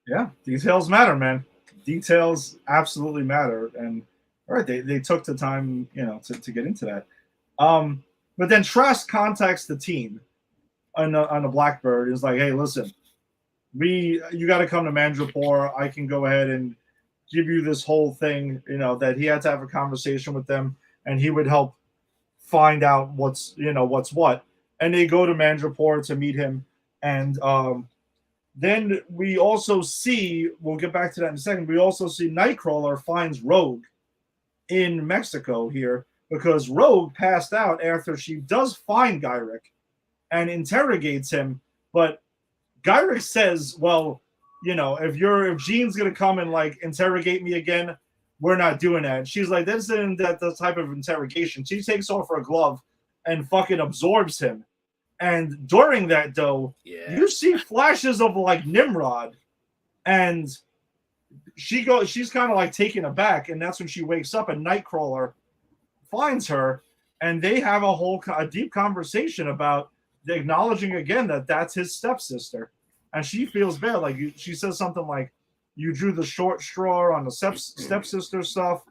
Yeah, details matter, man. Details absolutely matter. And all right, they took the time, to get into that. But then Trask contacts the team on a Blackbird. Is like, hey, listen, you got to come to Mandrapore. I can go ahead and give you this whole thing, that he had to have a conversation with them, and he would help find out what's what. And they go to Mandrapore to meet him. And then we also see, we'll get back to that in a second, we also see Nightcrawler finds Rogue in Mexico here, because Rogue passed out after she does find Gyrick and interrogates him. But Gyrick says, well, if Jean's going to come and like interrogate me again, we're not doing that. And she's like, this isn't the type of interrogation. She takes off her glove and fucking absorbs him. And during that, though, you see flashes of like Nimrod, and she's kind of like taken aback, and that's when she wakes up, and Nightcrawler finds her, and they have a deep conversation about acknowledging again that that's his stepsister, and she feels bad. Like she says something like, "You drew the short straw on the stepsister stuff,"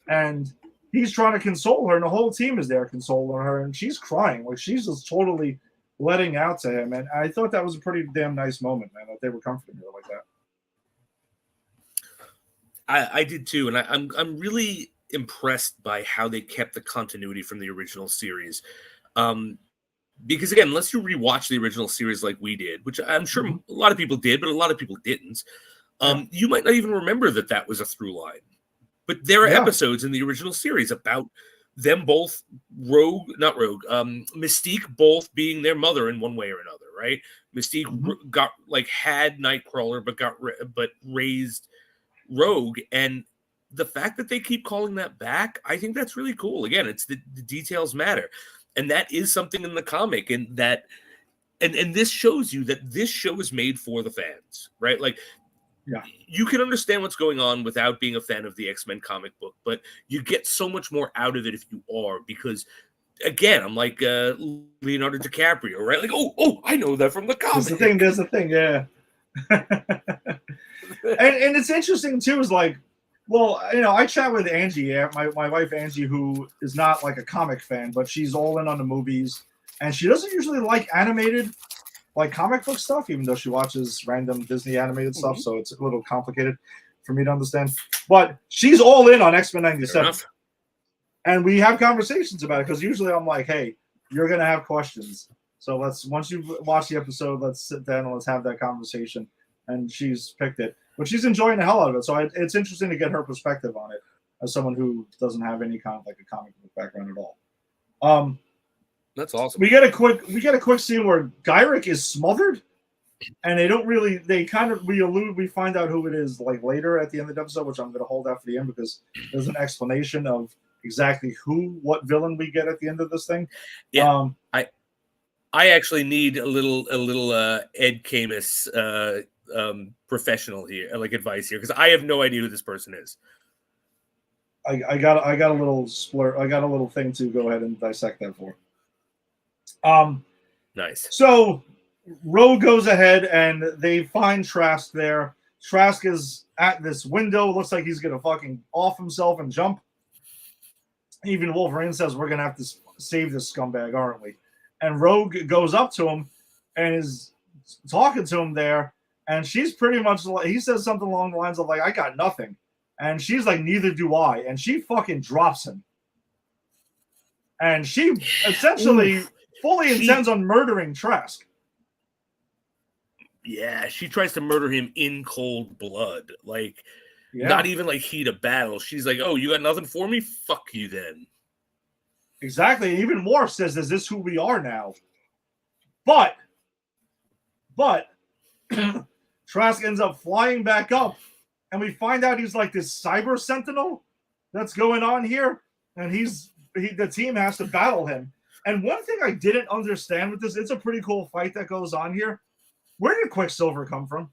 and he's trying to console her, and the whole team is there consoling her, and she's crying, like she's just totally letting out to him. And I thought that was a pretty damn nice moment, man, that they were comforting her like that. I did too, and I'm really impressed by how they kept the continuity from the original series. Because again, unless you rewatch the original series like we did, which I'm sure a lot of people did, but a lot of people didn't, you might not even remember that was a through line. But there are episodes in the original series about them both Mystique both being their mother in one way or another, right? Mystique got had Nightcrawler, but raised Rogue, and the fact that they keep calling that back, I think that's really cool. Again, it's the details matter, and that is something in the comic, and that, and this shows you that this show is made for the fans, right? Like, you can understand what's going on without being a fan of the X-Men comic book, but you get so much more out of it if you are, because again, I'm like Leonardo DiCaprio, right? Like, oh, I know that from the comic. There's the thing, yeah. and it's interesting too, is like, well, I chat with Angie, my wife Angie, who is not like a comic fan, but she's all in on the movies, and she doesn't usually like animated, like comic book stuff, even though she watches random Disney animated stuff, so it's a little complicated for me to understand. But she's all in on X-Men 97. And we have conversations about it, because usually I'm like, hey, you're going to have questions. So once you watch the episode, let's sit down and let's have that conversation. And she's picked it. But she's enjoying the hell out of it. So it's interesting to get her perspective on it as someone who doesn't have any kind of like a comic book background at all. That's awesome. We get a quick scene where Gyrick is smothered, and we find out who it is like later at the end of the episode, which I'm going to hold out for the end, because there's an explanation of exactly what villain we get at the end of this thing. Yeah, I actually need a little Ed Camus professional here, like advice here, because I have no idea who this person is. I got a little splur. I got a little thing to go ahead and dissect that for. Nice. So Rogue goes ahead and they find Trask there. Trask is at this window. Looks like he's gonna fucking off himself and jump. Even Wolverine says, we're gonna have to save this scumbag, aren't we? And Rogue goes up to him and is talking to him there. And she's pretty much like, he says something along the lines of like, I got nothing. And she's like, neither do I. And she fucking drops him. And she essentially fully intends on murdering Trask. Yeah, she tries to murder him in cold blood. Like, not even like heat of battle. She's like, oh, you got nothing for me? Fuck you then. Exactly. And even Worf says, is this who we are now? But Trask ends up flying back up, and we find out he's like this cyber sentinel that's going on here, and the team has to battle him. And one thing I didn't understand with this, it's a pretty cool fight that goes on here. Where did Quicksilver come from?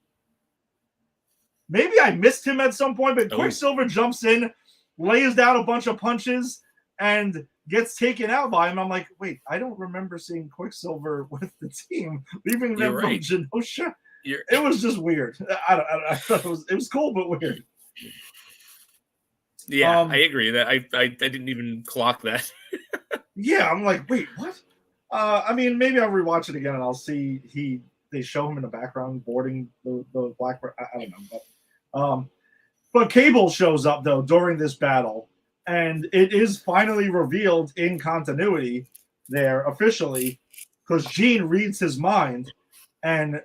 Maybe I missed him at some point, but Quicksilver jumps in, lays down a bunch of punches, and gets taken out by him. I'm like, wait, I don't remember seeing Quicksilver with the team, leaving them from Genosha. It was just weird. I thought it was cool, but weird. Yeah, I agree. That I didn't even clock that. Yeah, I'm like, wait, what? I mean, maybe I'll rewatch it again and I'll see they show him in the background boarding the Blackbird. I don't know, but Cable shows up though during this battle, and it is finally revealed in continuity there officially, because Jean reads his mind, and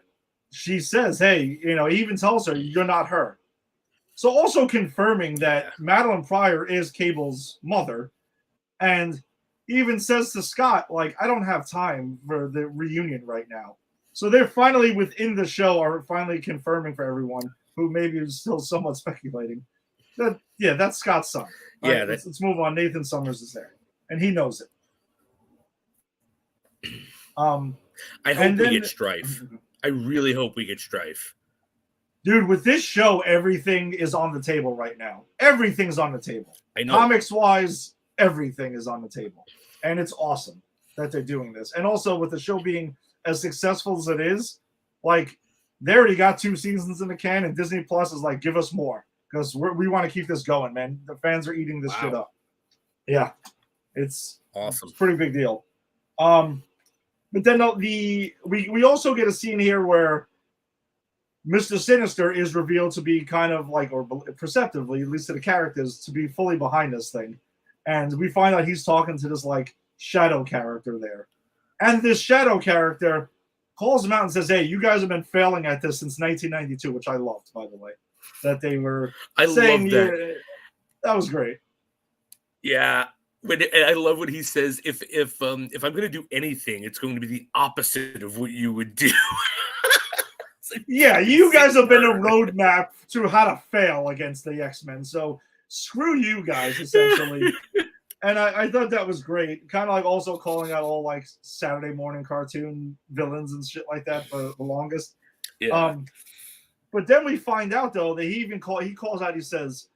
she says, "Hey, he even tells her you're not her." So also confirming that Madeline Pryor is Cable's mother, and even says to Scott, like, I don't have time for the reunion right now. So they're finally within the show are finally confirming for everyone who maybe is still somewhat speculating that, that's Scott's son. Yeah, right, let's move on. Nathan Summers is there, and he knows it. I hope we get Strife. I really hope we get Strife. Dude, with this show, everything is on the table right now. Everything's on the table. I know. Comics-wise, everything is on the table. And it's awesome that they're doing this. And also, with the show being as successful as it is, like, they already got 2 seasons in the can, and Disney Plus is like, give us more. Because we want to keep this going, man. The fans are eating this shit up. Yeah. It's awesome. It's a pretty big deal. But then we also get a scene here where Mr. Sinister is revealed to be kind of like, or perceptively, at least to the characters, to be fully behind this thing. And we find out he's talking to this like shadow character there. And this shadow character calls him out and says, "Hey, you guys have been failing at this since 1992," which I loved, by the way. That they were saying, love that. Yeah, that was great. Yeah. I love what he says. If I'm going to do anything, it's going to be the opposite of what you would do. Yeah, you guys have been a roadmap to how to fail against the X-Men. So screw you guys, essentially. And I thought that was great. Kind of like also calling out all like Saturday morning cartoon villains and shit like that for the longest. Yeah. But then we find out though that he calls out. He says,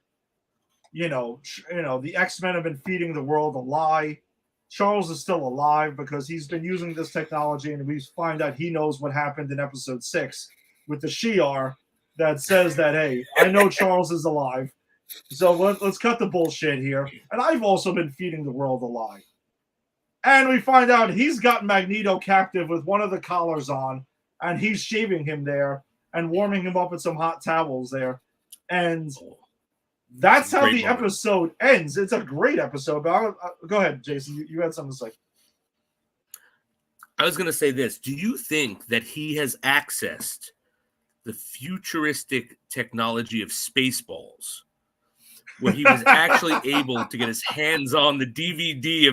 the X-Men have been feeding the world a lie. Charles is still alive because he's been using this technology, and we find out he knows what happened in episode 6 with the Shi'ar that says that, hey, I know Charles is alive. So let's cut the bullshit here. And I've also been feeding the world a lie. And we find out he's got Magneto captive with one of the collars on, and he's shaving him there and warming him up with some hot towels there. And that's how the episode ends. It's a great episode. But go ahead, Jason. You had something to say. I was going to say this. Do you think that he has accessed the futuristic technology of Spaceballs, where he was actually able to get his hands on the DVD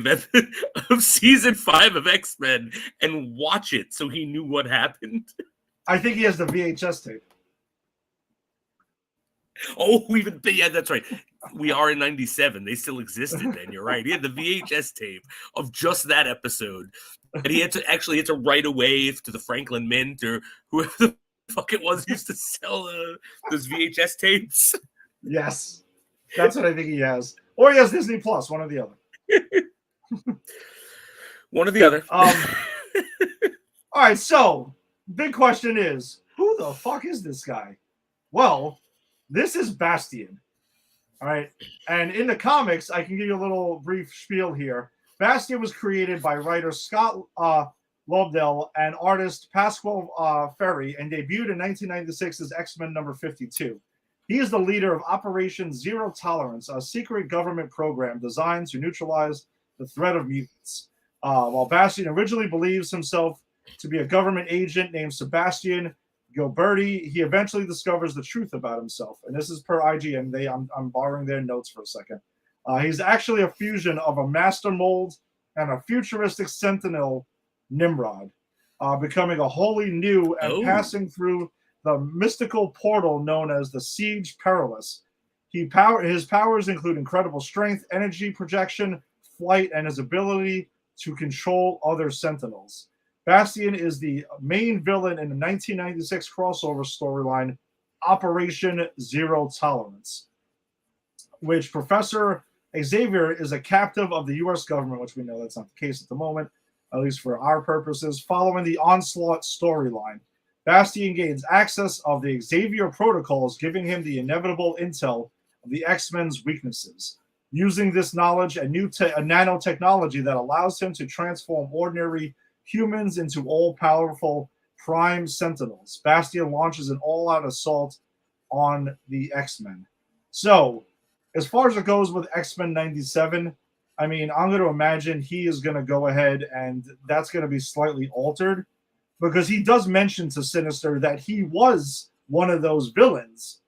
of season 5 of X-Men and watch it so he knew what happened? I think he has the VHS tape. Oh, yeah, that's right. We are in 97. They still existed then. You're right. He had the VHS tape of just that episode. And he had to write away to the Franklin Mint or whoever the fuck it was used to sell those VHS tapes. Yes. That's what I think he has. Or he has Disney Plus, one or the other. One or the other. All right, so big question is, who the fuck is this guy? Well, this is Bastion. All right. And in the comics, I can give you a little brief spiel here. Bastion was created by writer Scott Lobdell and artist Pasquale Ferry and debuted in 1996 as X-Men number 52. He is the leader of Operation Zero Tolerance, a secret government program designed to neutralize the threat of mutants. While Bastion originally believes himself to be a government agent named Sebastian Gilberti, he eventually discovers the truth about himself. And this is per IGN. I'm borrowing their notes for a second. He's actually a fusion of a master mold and a futuristic sentinel Nimrod, becoming a wholly new and passing through the mystical portal known as the Siege Perilous. His powers include incredible strength, energy projection, flight, and his ability to control other sentinels. Bastion is the main villain in the 1996 crossover storyline Operation Zero Tolerance, which Professor Xavier is a captive of the U.S. government, which we know that's not the case at the moment, at least for our purposes. Following the Onslaught storyline, Bastion gains access of the Xavier protocols, giving him the inevitable intel of the X-Men's weaknesses. Using this knowledge and a nanotechnology that allows him to transform ordinary humans into all-powerful Prime Sentinels, Bastion launches an all-out assault on the X-Men. So, as far as it goes with X-Men 97, I mean, I'm going to imagine he is going to go ahead and that's going to be slightly altered because he does mention to Sinister that he was one of those villains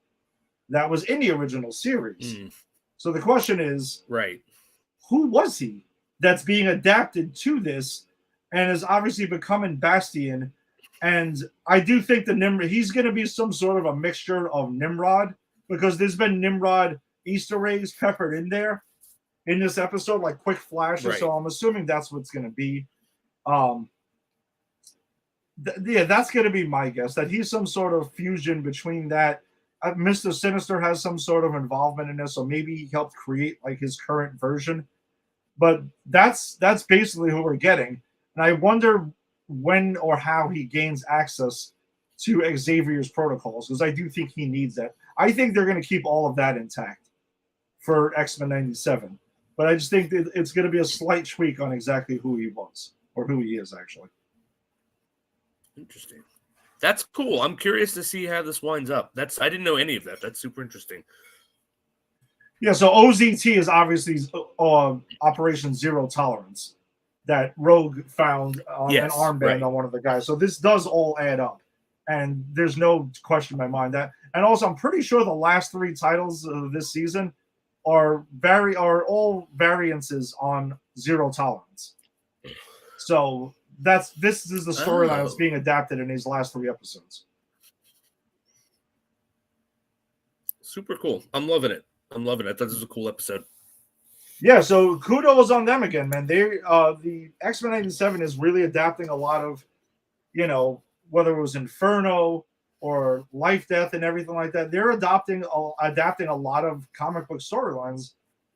that was in the original series. So the question is, right, who was he that's being adapted to this and is obviously becoming Bastion? And I do think he's going to be some sort of a mixture of Nimrod because there's been Nimrod Easter eggs peppered in there in this episode, like quick flashes. Right. So I'm assuming that's what's going to be. That's going to be my guess, that he's some sort of fusion between that. Mr. Sinister has some sort of involvement in this, so maybe he helped create like his current version. But that's basically who we're getting. And I wonder when or how he gains access to Xavier's protocols, because I do think he needs that. I think they're going to keep all of that intact for X-Men 97. But I just think that it's going to be a slight tweak on exactly who he was, or who he is, actually. Interesting. That's cool. I'm curious to see how this winds up. I didn't know any of that. That's super interesting. Yeah, so OZT is obviously Operation Zero Tolerance that Rogue found on an armband on one of the guys. So this does all add up, and there's no question in my mind that. And also, I'm pretty sure the last 3 titles of this season are all variances on Zero Tolerance. So this is the storyline that's being adapted in these last 3 episodes. Super cool. I'm loving it. I thought this was a cool episode. Yeah, so kudos on them again, man. The X-Men 97 is really adapting a lot of, whether it was Inferno or Life, Death, and everything like that. They're adapting a lot of comic book storylines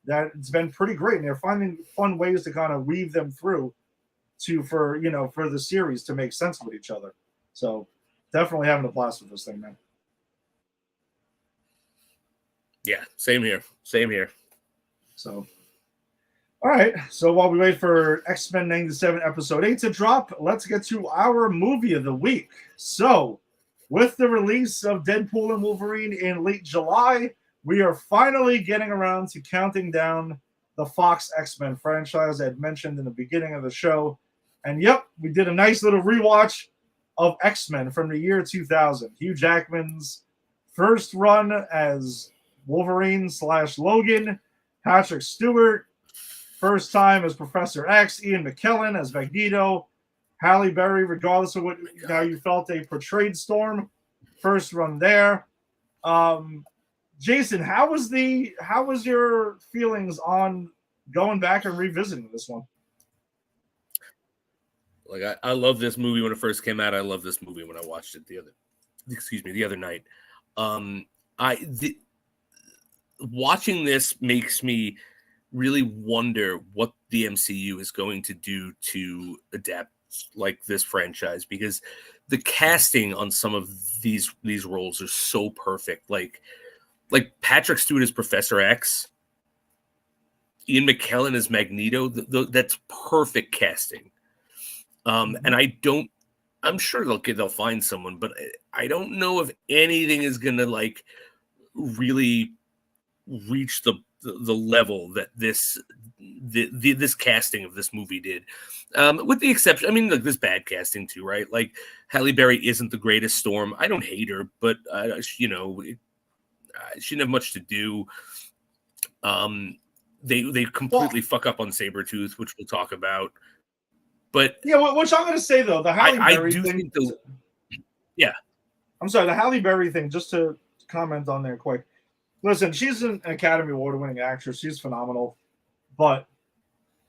that it's been pretty great, and they're finding fun ways to kind of weave them through for the series to make sense with each other. So definitely having a blast with this thing, man. Yeah, same here. So, all right. So while we wait for X-Men 97 episode 8 to drop, let's get to our movie of the week. So, with the release of Deadpool and Wolverine in late July, we are finally getting around to counting down the Fox X-Men franchise I had mentioned in the beginning of the show. And yep, we did a nice little rewatch of X-Men from the year 2000. Hugh Jackman's first run as Wolverine / Logan, Patrick Stewart, first time as Professor X, Ian McKellen as Magneto, Halle Berry, regardless of how you felt they portrayed Storm, first run there. Jason, how was your feelings on going back and revisiting this one? Like I love this movie when it first came out. I love this movie when I watched it the other night. Watching this makes me really wonder what the MCU is going to do to adapt like this franchise, because the casting on some of these roles are so perfect. Like Patrick Stewart as Professor X, Ian McKellen as Magneto. That's perfect casting. And I'm sure they'll find someone, but I don't know if anything is gonna like really reach the level that this casting of this movie did, with the exception, I mean, like this bad casting too, right? Like Halle Berry isn't the greatest Storm. I don't hate her, but she didn't have much to do. They completely fuck up on Sabretooth, which we'll talk about. But yeah, which I'm going to say though, the Halle Berry thing. I'm sorry, the Halle Berry thing. Just to comment on there quick. Listen, she's an Academy Award-winning actress. She's phenomenal, but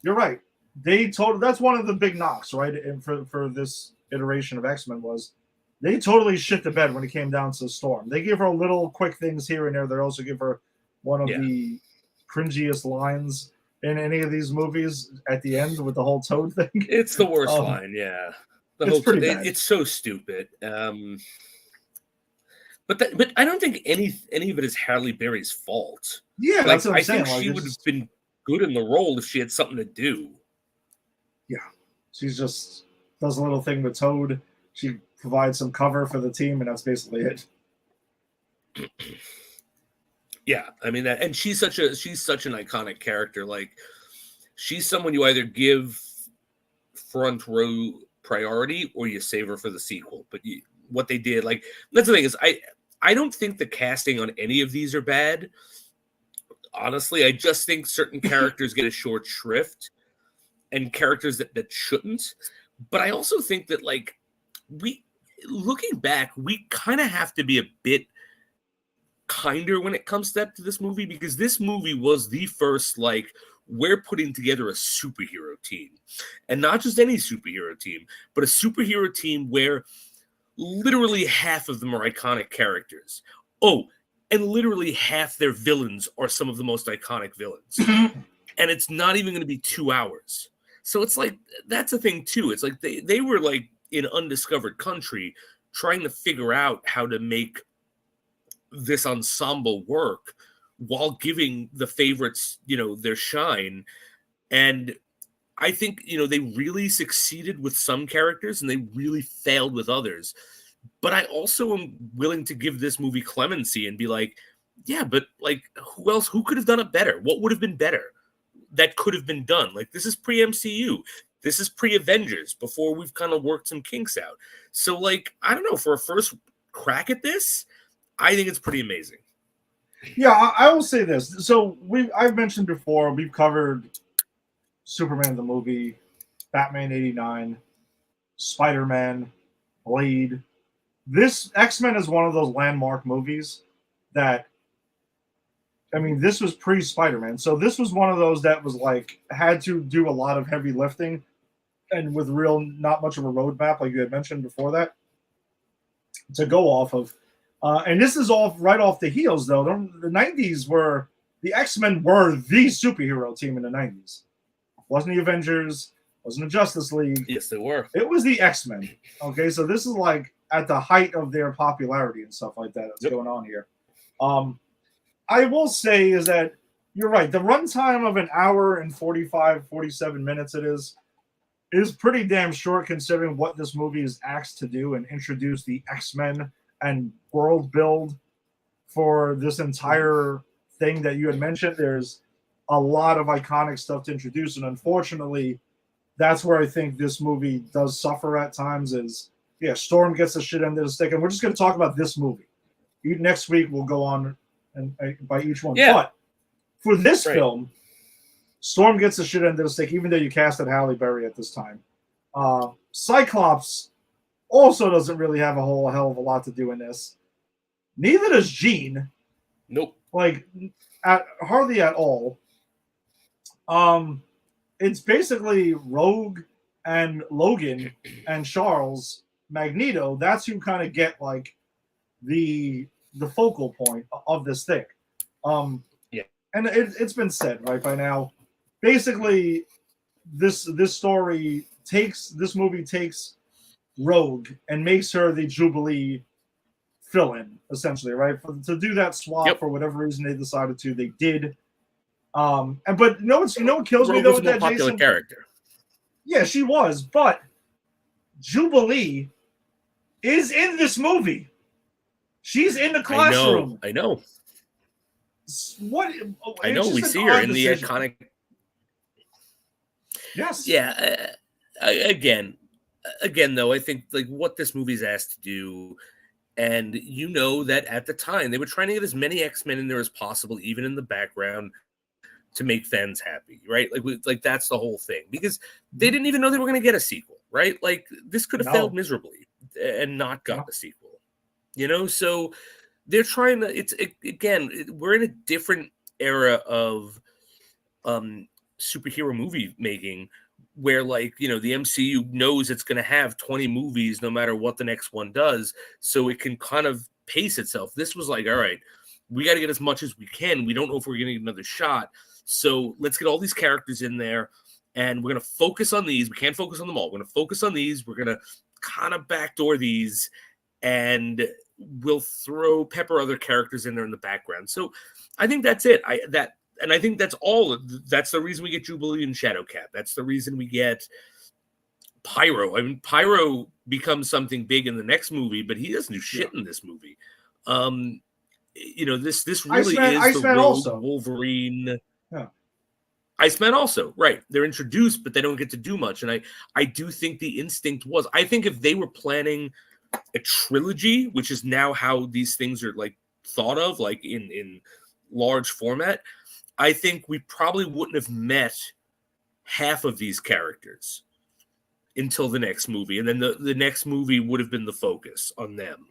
you're right. That's one of the big knocks, right? And for this iteration of X-Men was they totally shit the bed when it came down to Storm. They give her little quick things here and there. They also give her one of the cringiest lines in any of these movies at the end with the whole Toad thing. It's the worst line, yeah. It's so stupid. But I don't think any of it is Halle Berry's fault. Yeah, that's what I'm saying. I think she would have been good in the role if she had something to do. Yeah, she's just does a little thing with Toad. She provides some cover for the team, and that's basically it. Yeah, I mean that, and she's such an iconic character. Like, she's someone you either give front row priority or you save her for the sequel. But what they did, like, that's the thing is, I don't think the casting on any of these are bad. Honestly, I just think certain characters get a short shrift and characters that shouldn't. But I also think that, like, looking back, we kind of have to be a bit kinder when it comes to this movie, because this movie was the first, like, we're putting together a superhero team. And not just any superhero team, but a superhero team where literally half of them are iconic characters. Oh, and literally half their villains are some of the most iconic villains. And it's not even going to be 2 hours. So it's like, that's a thing too. It's like they were like in undiscovered country trying to figure out how to make this ensemble work while giving the favorites, their shine. And I think, they really succeeded with some characters and they really failed with others. But I also am willing to give this movie clemency and be like, yeah, but like, who else? Who could have done it better? What would have been better that could have been done? Like, this is pre-MCU. This is pre-Avengers, before we've kind of worked some kinks out. So, like, I don't know, for a first crack at this, I think it's pretty amazing. Yeah, I will say this. So I've mentioned before, we've covered Superman the movie, Batman 89, Spider-Man, Blade. This X-Men is one of those landmark movies that, I mean, this was pre-Spider-Man. So this was one of those that was like, had to do a lot of heavy lifting and with not much of a roadmap, like you had mentioned before that, to go off of. And this is right off the heels, though. The 90s the X-Men were the superhero team in the 90s. Wasn't the Avengers, wasn't the Justice League. Yes, they were. It was the X-Men. Okay, so this is like at the height of their popularity and stuff like that that's going on here. I will say is that you're right. The runtime of an hour and 45, 47 minutes is pretty damn short considering what this movie is asked to do and introduce the X-Men and world build for this entire thing that you had mentioned. There's a lot of iconic stuff to introduce, and unfortunately, that's where I think this movie does suffer at times. Storm gets the shit end of the stick, and we're just going to talk about this movie. Next week we'll go on and by each one. Yeah. But for this film, Storm gets the shit end of the stick, even though you casted Halle Berry at this time. Cyclops also doesn't really have a whole hell of a lot to do in this. Neither does Jean. Nope. Like, hardly at all. It's basically Rogue and Logan and Charles, Magneto. That's who kind of get like the focal point of this thing. Yeah. And it's been said right by now. Basically, this movie takes Rogue and makes her the Jubilee fill-in, essentially, right? To do that swap for whatever reason they decided to, they did. But you know what kills me though with that, popular Jason? Character. Yeah, she was, but Jubilee is in this movie. She's in the classroom. I know. What? I know. We see her in the iconic. Yes. Yeah. Again, though, I think like what this movie's asked to do, and you know that at the time they were trying to get as many X-Men in there as possible, even in the background, to make fans happy, right? Like that's the whole thing, because they didn't even know they were going to get a sequel, right? Like this could have failed miserably and not got the sequel, you know? So they're trying to, we're in a different era of superhero movie making where, like, you know, the MCU knows it's going to have 20 movies no matter what the next one does, so it can kind of pace itself. This was like, all right, we got to get as much as we can. We don't know if we're going to get another shot, so let's get all these characters in there, and we're going to focus on these. We can't focus on them all. We're going to focus on these. We're going to kind of backdoor these, and we'll throw pepper other characters in there in the background. So I think that's it. And I think that's all. That's the reason we get Jubilee and Shadowcat. That's the reason we get Pyro. I mean, Pyro becomes something big in the next movie, but he doesn't do shit in this movie. You know, this really is the Rogue Wolverine. Yeah. Iceman also, right. They're introduced, but they don't get to do much. And I do think the instinct was, I think if they were planning a trilogy, which is now how these things are like thought of, like in large format, I think we probably wouldn't have met half of these characters until the next movie. And then the next movie would have been the focus on them.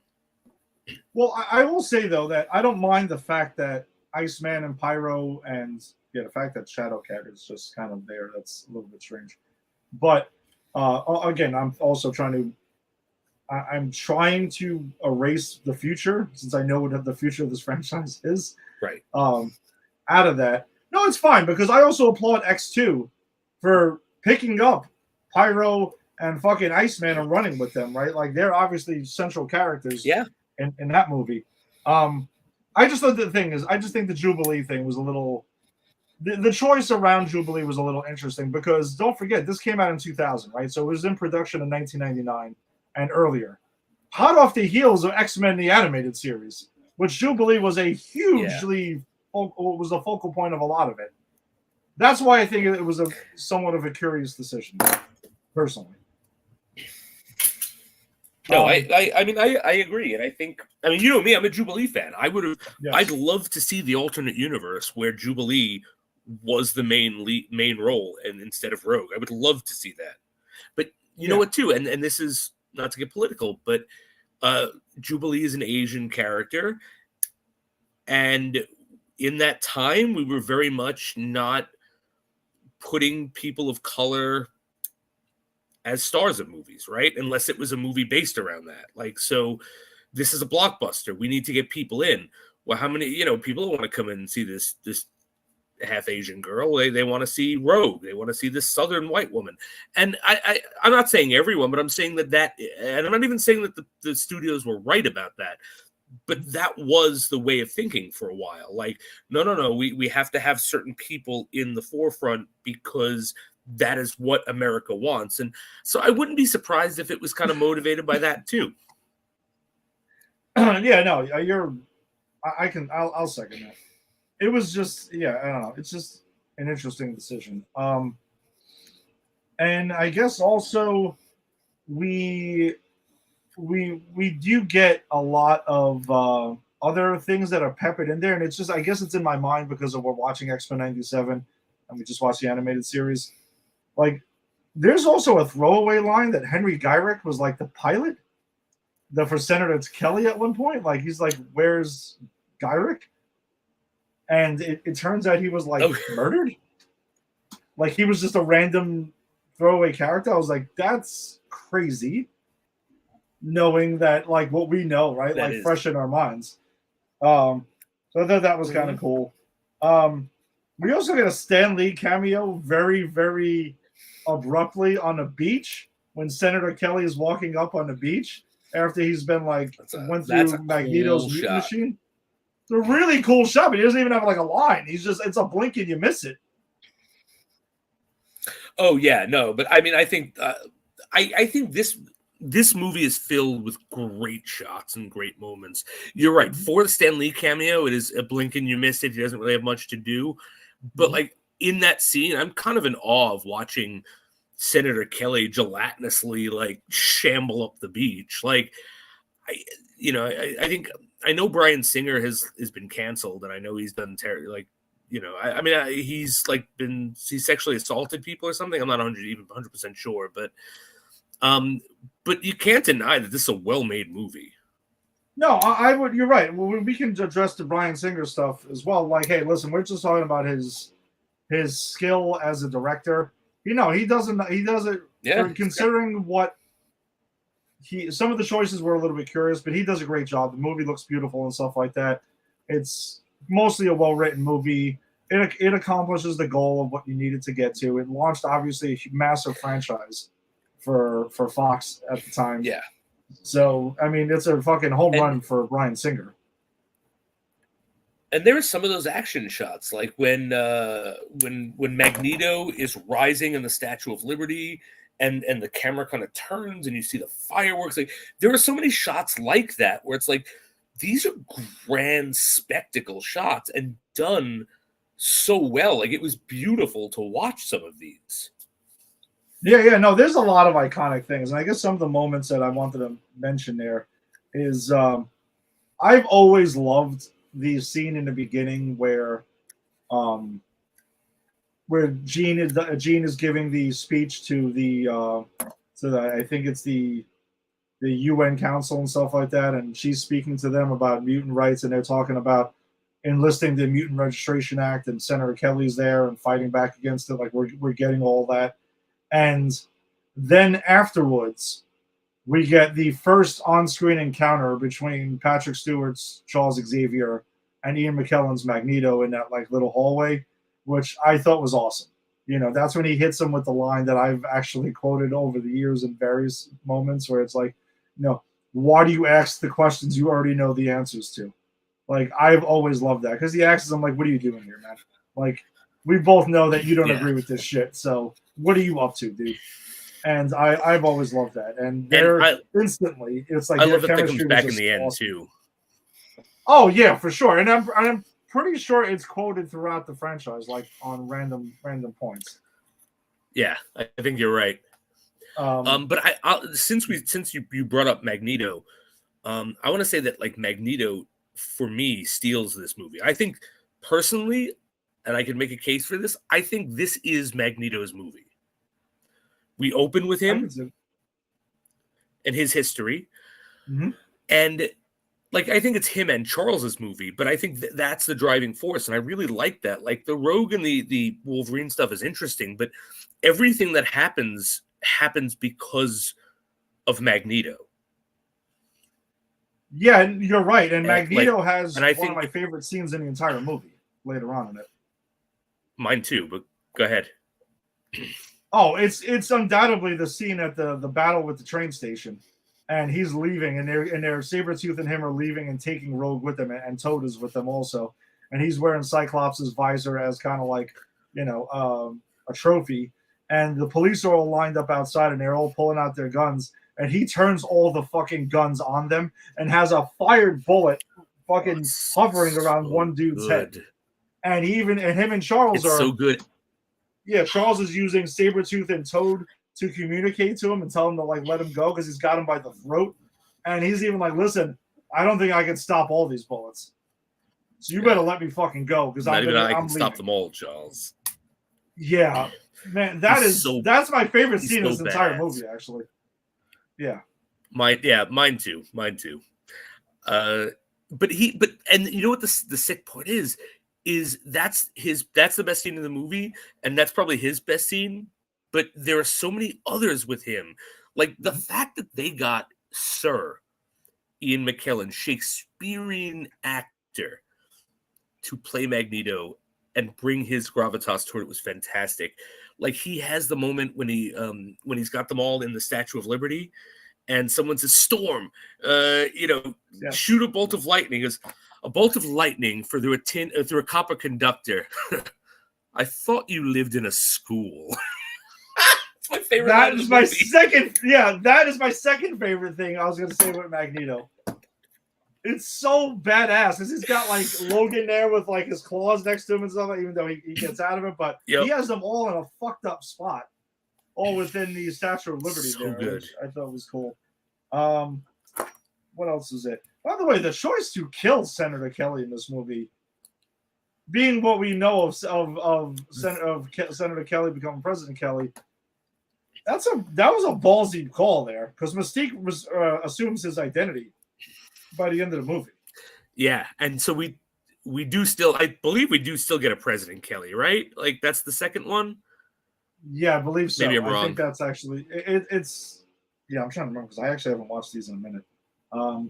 Well, I will say, though, that I don't mind the fact that Iceman and Pyro and, the fact that Shadowcat is just kind of there. That's a little bit strange. But, again, I'm also trying to erase the future, since I know what the future of this franchise is. Right. Out of that. No, it's fine, because I also applaud X2 for picking up Pyro and fucking Iceman and running with them, right? Like, they're obviously central characters in that movie. I just thought the thing is, I just think the Jubilee thing was a little... The choice around Jubilee was a little interesting, because don't forget, this came out in 2000, right? So it was in production in 1999 and earlier. hot off the heels of X-Men the animated series, which Jubilee was a hugely was the focal point of a lot of it. That's why I think it was a somewhat of a curious decision, personally. No, I mean I agree, and I think you know me, I'm a Jubilee fan. I'd love to see the alternate universe where Jubilee was the main role, and instead of Rogue, I would love to see that. But you know what, too, and this is not to get political, but Jubilee is an Asian character, and in that time, we were very much not putting people of color as stars of movies, right? Unless it was a movie based around that. Like, so this is a blockbuster. We need to get people in. Well, how many, people don't want to come in and see this half Asian girl. They want to see Rogue. They want to see this Southern white woman. And I'm not saying everyone, but I'm saying that, and I'm not even saying that the studios were right about that, but that was the way of thinking for a while. Like, no, we have to have certain people in the forefront because that is what America wants. And so I wouldn't be surprised if it was kind of motivated by that too. Yeah, no, I'll second that. It was just, I don't know. It's just an interesting decision. And I guess also we do get a lot of other things that are peppered in there. And it's just, I guess it's in my mind because we're watching X-Men 97 and we just watched the animated series. Like, there's also a throwaway line that Henry Gyrick was like the pilot for Senator Kelly at one point. Like, he's like, where's Gyrick? And it turns out he was like murdered. Like, he was just a random throwaway character. I was like, that's crazy. Knowing that, like, what we know, right? That like, fresh in our minds. So I thought that was kind of cool. We also get a Stan Lee cameo very, very abruptly on a beach when Senator Kelly is walking up on the beach after he's been went through Magneto's cool mutant machine. It's a really cool shot, but he doesn't even have like a line. It's a blink and you miss it. Oh yeah, no, but I mean, I think I think this movie is filled with great shots and great moments. You're right. For the Stan Lee cameo, it is a blink and you miss it. He doesn't really have much to do. But like in that scene, I'm kind of in awe of watching Senator Kelly gelatinously like shamble up the beach. Like, I think I know Bryan Singer has been canceled, and I know he's done he's sexually assaulted people or something. I'm not 100% sure, but you can't deny that this is a well-made movie. No, I would. You're right. Well, we can address the Bryan Singer stuff as well. Like, hey, listen, we're just talking about his skill as a director. He does it. Yeah, considering what some of the choices were a little bit curious, but he does a great job. The movie looks beautiful and stuff like that. It's mostly a well-written movie. It accomplishes the goal of what you needed to get to. It launched obviously a massive franchise for Fox at the time. Yeah. So, I mean, it's a fucking home run for Bryan Singer. And there are some of those action shots, like when Magneto is rising in the Statue of Liberty, and the camera kind of turns, and you see the fireworks. Like, there are so many shots like that where it's like these are grand spectacle shots and done so well. Like, it was beautiful to watch some of these. Yeah, no, there's a lot of iconic things. And I guess some of the moments that I wanted to mention there is I've always loved the scene in the beginning where Jean is giving the speech to the I think it's the UN Council and stuff like that, and she's speaking to them about mutant rights, and they're talking about enlisting the Mutant Registration Act, and Senator Kelly's there and fighting back against it. Like, we're getting all that. And then afterwards, we get the first on-screen encounter between Patrick Stewart's Charles Xavier and Ian McKellen's Magneto in that like little hallway, which I thought was awesome. That's when he hits him with the line that I've actually quoted over the years in various moments where it's like, why do you ask the questions you already know the answers to? Like, I've always loved that because he asks him like, what are you doing here, man? Like, we both know that you don't agree with this shit. So what are you up to, dude? And I've always loved that. And instantly, it's like I their love that comes chemistry back was in the just end awesome. too. Oh yeah, for sure. And I'm pretty sure it's quoted throughout the franchise, like on random points. Yeah, I think you're right. But since you brought up Magneto, I want to say that like Magneto for me steals this movie. I think personally, and I can make a case for this, I think this is Magneto's movie. We open with him and his history, and like I think it's him and Charles's movie, but I think that's the driving force, and I really like that. Like the Rogue and the Wolverine stuff is interesting, but everything that happens because of Magneto. Yeah, you're right. And Magneto like, has and I one think of my favorite scenes in the entire movie later on in it. Mine too, but go ahead. Oh, it's undoubtedly the scene at the battle with the train station, and he's leaving, and they're Sabretooth and him are leaving and taking Rogue with them, and Toad is with them also, and he's wearing Cyclops' visor as kind of like a trophy, and the police are all lined up outside, and they're all pulling out their guns, and he turns all the fucking guns on them and has a fired bullet fucking hovering around one dude's head, and him and Charles are so good. Yeah, Charles is using Sabretooth and Toad to communicate to him and tell him to like let him go because he's got him by the throat. And he's even like, listen, I don't think I can stop all these bullets. So you better let me fucking go because I can leaving. stop them all, Charles. Yeah. Man, that's my favorite scene in this entire movie, actually. Yeah. Mine too. But you know what the sick part is that's the best scene in the movie, and that's probably his best scene. But there are so many others with him, like the fact that they got Sir Ian McKellen, Shakespearean actor, to play Magneto and bring his gravitas toward it was fantastic. Like he has the moment when he's got them all in the Statue of Liberty, and someone says, "Storm, shoot a bolt of lightning." He goes, "A bolt of lightning through a copper conductor." I thought you lived in a school. It's my favorite. That is my second. Yeah, that is my second favorite thing I was going to say with Magneto. It's so badass because he's got like Logan there with like his claws next to him and stuff, even though he gets out of it, but he has them all in a fucked up spot, all within the Statue of Liberty. So there, good. which I thought was cool. What else is it? By the way, the choice to kill Senator Kelly in this movie, being what we know of Senator Kelly becoming President Kelly, that was a ballsy call there because Mystique assumes his identity by the end of the movie. Yeah, and so we do still, I believe we do still get a President Kelly, right? Like that's the second one. Yeah, I believe so. Maybe I'm wrong. I think that's actually it's. Yeah, I'm trying to remember because I actually haven't watched these in a minute.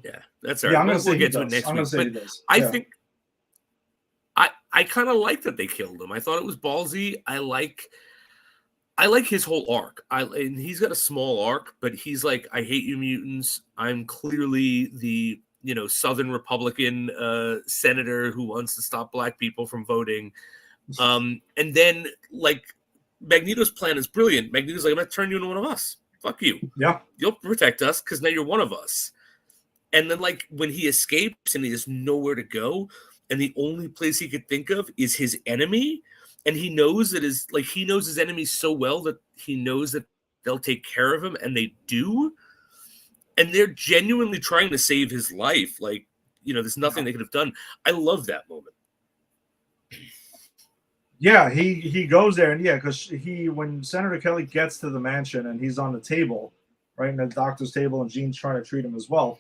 Yeah, that's all right. I'm going to say we'll get to it next I'm week. say he does. I think I kind of like that they killed him. I thought it was ballsy. I like his whole arc. And he's got a small arc, but he's like, I hate you mutants. I'm clearly the Southern Republican senator who wants to stop black people from voting. And then like Magneto's plan is brilliant. Magneto's like, I'm gonna turn you into one of us. Fuck you. Yeah. You'll protect us because now you're one of us. And then like when he escapes and he has nowhere to go, and the only place he could think of is his enemy, and he knows that he knows his enemies so well that he knows that they'll take care of him, and they do. And they're genuinely trying to save his life. Like, there's nothing they could have done. I love that moment. Yeah, he goes there, and because when Senator Kelly gets to the mansion and he's on the table, right, in the doctor's table, and Jean's trying to treat him as well.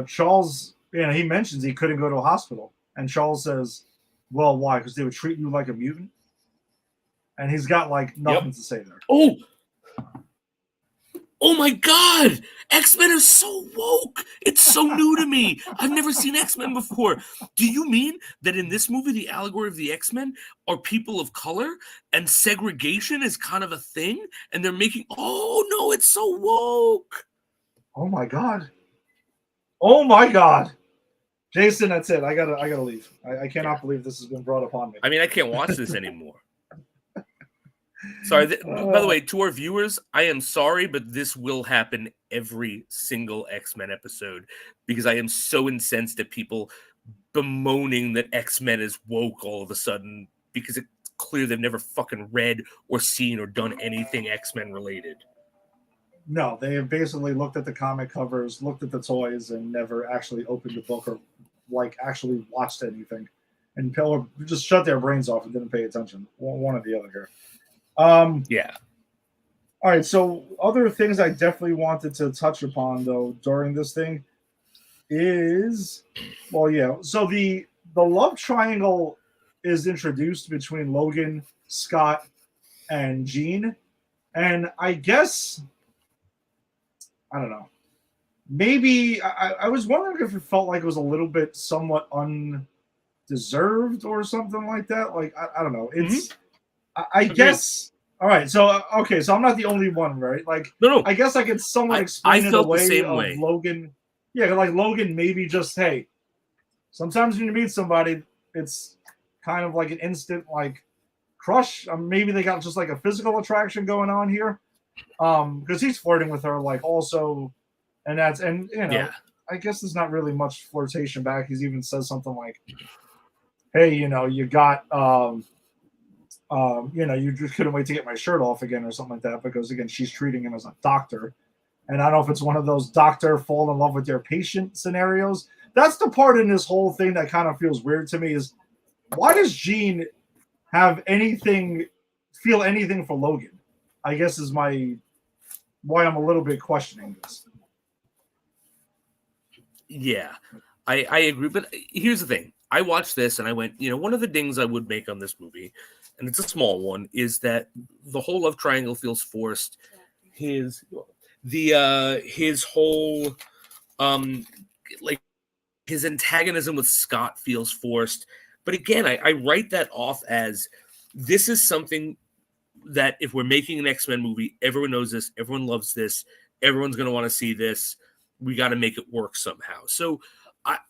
Charles, he mentions he couldn't go to a hospital, and Charles says, "Well, why? Because they would treat you like a mutant." And he's got like nothing to say there. Oh my God! X-Men are so woke. It's so new to me. I've never seen X-Men before. Do you mean that in this movie, the allegory of the X-Men are people of color and segregation is kind of a thing? And they're making, oh no, it's so woke. Oh my God. Oh my God. Jason, that's it. I gotta leave. I cannot believe this has been brought upon me. I mean, I can't watch this anymore. Sorry. By the way, to our viewers, I am sorry, but this will happen every single X-Men episode because I am so incensed at people bemoaning that X-Men is woke all of a sudden because it's clear they've never fucking read or seen or done anything X-Men related. No, they have basically looked at the comic covers, looked at the toys, and never actually opened the book or like actually watched anything, and just shut their brains off and didn't pay attention. One or the other here. Yeah. All right. So other things I definitely wanted to touch upon though during this thing is, well, yeah. So the love triangle is introduced between Logan, Scott, and Jean, and I guess. I don't know. Maybe I was wondering if it felt like it was a little bit somewhat undeserved or something like that. Like, I don't know. It's, I guess. All right. So, okay. So I'm not the only one, right? Like, No. I guess I could somewhat explain I it felt away the same of way. Logan. Yeah. Like Logan, maybe just, hey, sometimes when you meet somebody, it's kind of like an instant, like, crush. Maybe they got just like a physical attraction going on here. Because he's flirting with her, like, also, and Yeah. I guess there's not really much flirtation back. He's even says something like, "Hey, you got, you just couldn't wait to get my shirt off again," or something like that. Because again, she's treating him as a doctor, and I don't know if it's one of those doctor fall in love with their patient scenarios. That's the part in this whole thing that kind of feels weird to me. Is why does Jean feel anything for Logan? I guess is why I'm a little bit questioning this. Yeah, I agree. But here's the thing. I watched this and I went, one of the things I would make on this movie, and it's a small one, is that the whole love triangle feels forced. His whole like his antagonism with Scott feels forced. But again, I write that off as this is something that if we're making an X-Men movie, everyone knows this, everyone loves this, everyone's going to want to see this. We got to make it work somehow. So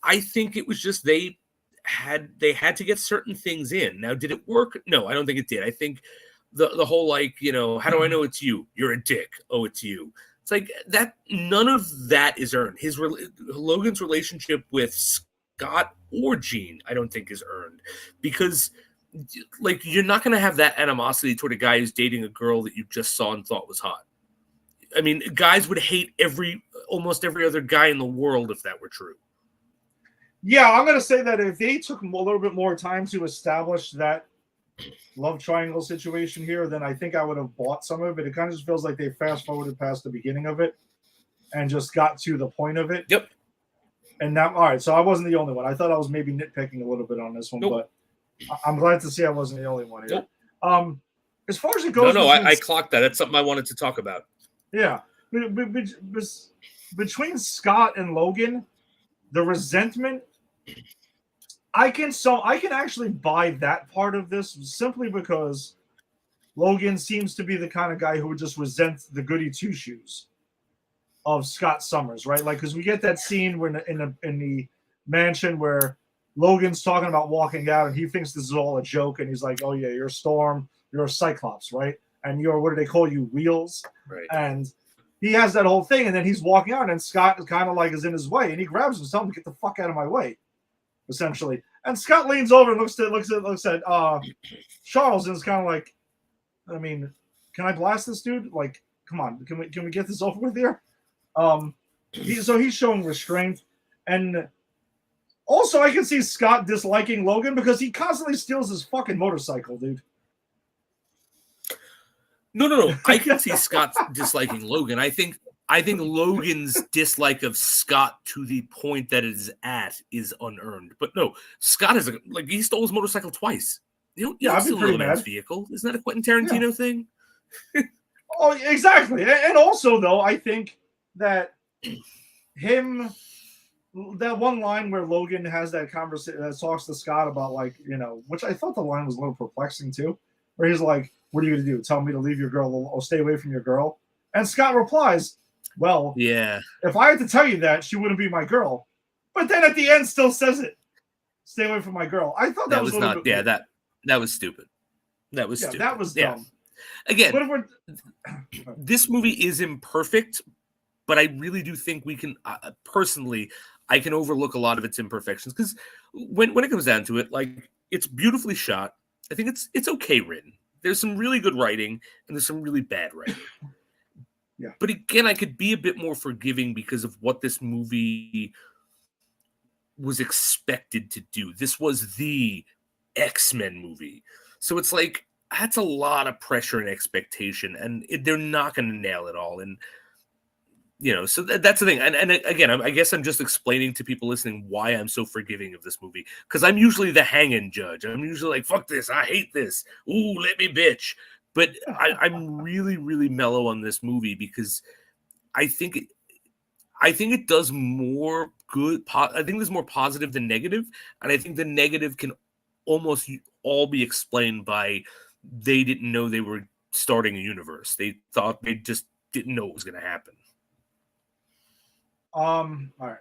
I think it was just they had to get certain things in. Now, did it work? No, I don't think it did. I think the whole how do I know it's you? You're a dick. Oh, it's you. It's like that. None of that is earned. Logan's relationship with Scott or Jean, I don't think is earned because. Like, you're not going to have that animosity toward a guy who's dating a girl that you just saw and thought was hot. I mean, guys would hate almost every other guy in the world if that were true. Yeah, I'm going to say that if they took a little bit more time to establish that love triangle situation here, then I think I would have bought some of it. But it kind of just feels like they fast forwarded past the beginning of it and just got to the point of it. Yep. And now, all right, so I wasn't the only one. I thought I was maybe nitpicking a little bit on this one, but I'm glad to see I wasn't the only one here. Nope. As far as it goes, I clocked that. That's something I wanted to talk about. Yeah, between Scott and Logan, the resentment, I can actually buy that part of this simply because Logan seems to be the kind of guy who would just resent the goody two shoes of Scott Summers, right? Like, because we get that scene when in the mansion where Logan's talking about walking out, and he thinks this is all a joke, and he's like, "Oh yeah, you're a Storm, you're a Cyclops, right? And you're what do they call you, Wheels?" Right. And he has that whole thing, and then he's walking out, and Scott is kind of like is in his way, and he grabs him, and tells him to get the fuck out of my way, essentially. And Scott leans over and looks at Charles, and is kind of like, I mean, can I blast this dude? Like, come on, can we get this over with here? He's showing restraint, and. Also, I can see Scott disliking Logan because he constantly steals his fucking motorcycle, dude. No. I can see Scott disliking Logan. I think Logan's dislike of Scott to the point that it is at is unearned. But no, Scott is he stole his motorcycle twice. You don't steal another man's vehicle. Isn't that a Quentin Tarantino thing? Oh, exactly. And also, though, I think that that one line where Logan has that conversation that talks to Scott about which I thought the line was a little perplexing too, where he's like, "What are you going to do? Tell me to leave your girl or stay away from your girl?" And Scott replies, "Well, yeah, if I had to tell you that, she wouldn't be my girl." But then at the end still says it. Stay away from my girl. I thought that was not. That was stupid. That was stupid. That was dumb. Again, What if we're this movie is imperfect, but I really do think we can, personally, I can overlook a lot of its imperfections because when it comes down to it, like, it's beautifully shot. I think it's okay written. There's some really good writing and there's some really bad writing. Yeah. But again, I could be a bit more forgiving because of what this movie was expected to do. This was the X-Men movie. So it's like, that's a lot of pressure and expectation, and they're not going to nail it all. And, so that's the thing. And again, I guess I'm just explaining to people listening why I'm so forgiving of this movie, because I'm usually the hanging judge. I'm usually like, fuck this, I hate this. Ooh, let me bitch. But I'm really, really mellow on this movie because I think it does more good. I think there's more positive than negative, and I think the negative can almost all be explained by they didn't know they were starting a universe. They thought they just didn't know what was going to happen. All right.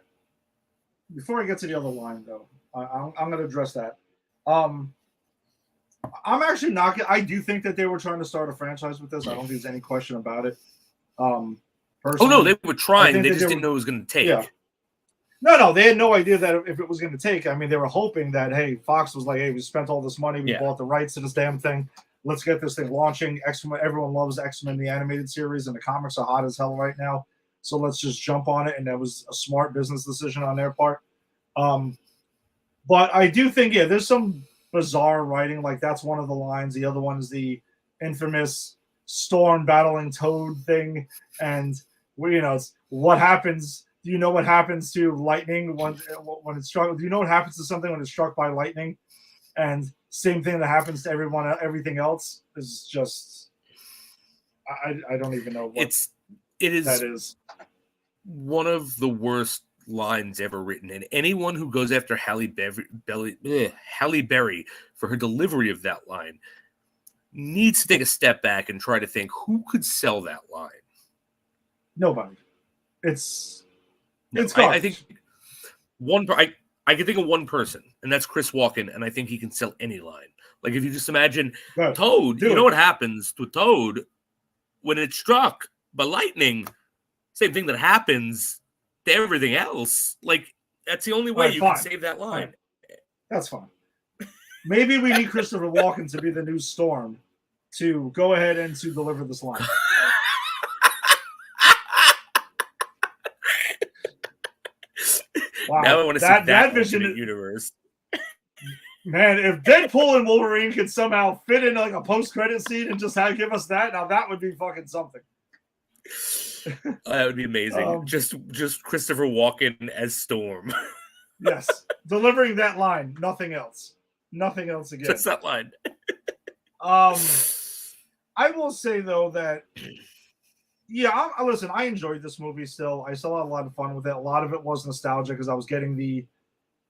Before I get to the other line, though, I'm going to address that. I'm actually not. I do think that they were trying to start a franchise with this. I don't think there's any question about it. Oh no, they were trying. They just didn't know it was going to take. Yeah. No, they had no idea that if it was going to take. I mean, they were hoping that, hey, Fox was like, hey, we spent all this money, we bought the rights to this damn thing. Let's get this thing launching. X-Men, everyone loves X-Men, the animated series, and the comics are hot as hell right now. So let's just jump on it. And that was a smart business decision on their part. But I do think, there's some bizarre writing. Like, that's one of the lines. The other one is the infamous Storm battling Toad thing. And, it's what happens. Do you know what happens to lightning when it's struck? Do you know what happens to something when it's struck by lightning? And same thing that happens to everything else is just, I don't even know what that is. One of the worst lines ever written, and anyone who goes after Halle Berry for her delivery of that line needs to take a step back and try to think, who could sell that line? Nobody. It's I think I can think of one person, and that's Chris Walken, and I think he can sell any line. Like, if you just imagine Toad, you know what happens to Toad when it's struck by lightning? Same thing that happens to everything else. Like, that's the only way you can save that line. Fine. That's fine. Maybe we need Christopher Walken to be the new Storm to go ahead and to deliver this line. Wow. Now I want to see that vision universe. Man, if Deadpool and Wolverine could somehow fit in like a post-credit scene and just give us that, now that would be fucking something. That would be amazing. Just Christopher Walken as Storm. Yes, delivering that line, nothing else. Nothing else again. Just that line. I will say though that listen, I enjoyed this movie still. I still had a lot of fun with it. A lot of it was nostalgia because I was getting the,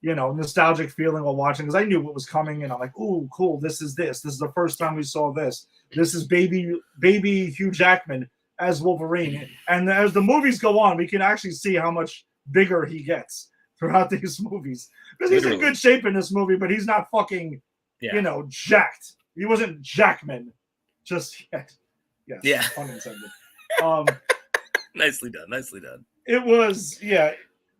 nostalgic feeling while watching because I knew what was coming and I'm like, ooh, cool, this is the first time we saw this. This is baby Hugh Jackman as Wolverine. And as the movies go on, we can actually see how much bigger he gets throughout these movies. Because he's in good shape in this movie, but he's not fucking, jacked. He wasn't Jackman just yet. Yes, yeah. Pun intended. Nicely done. It was,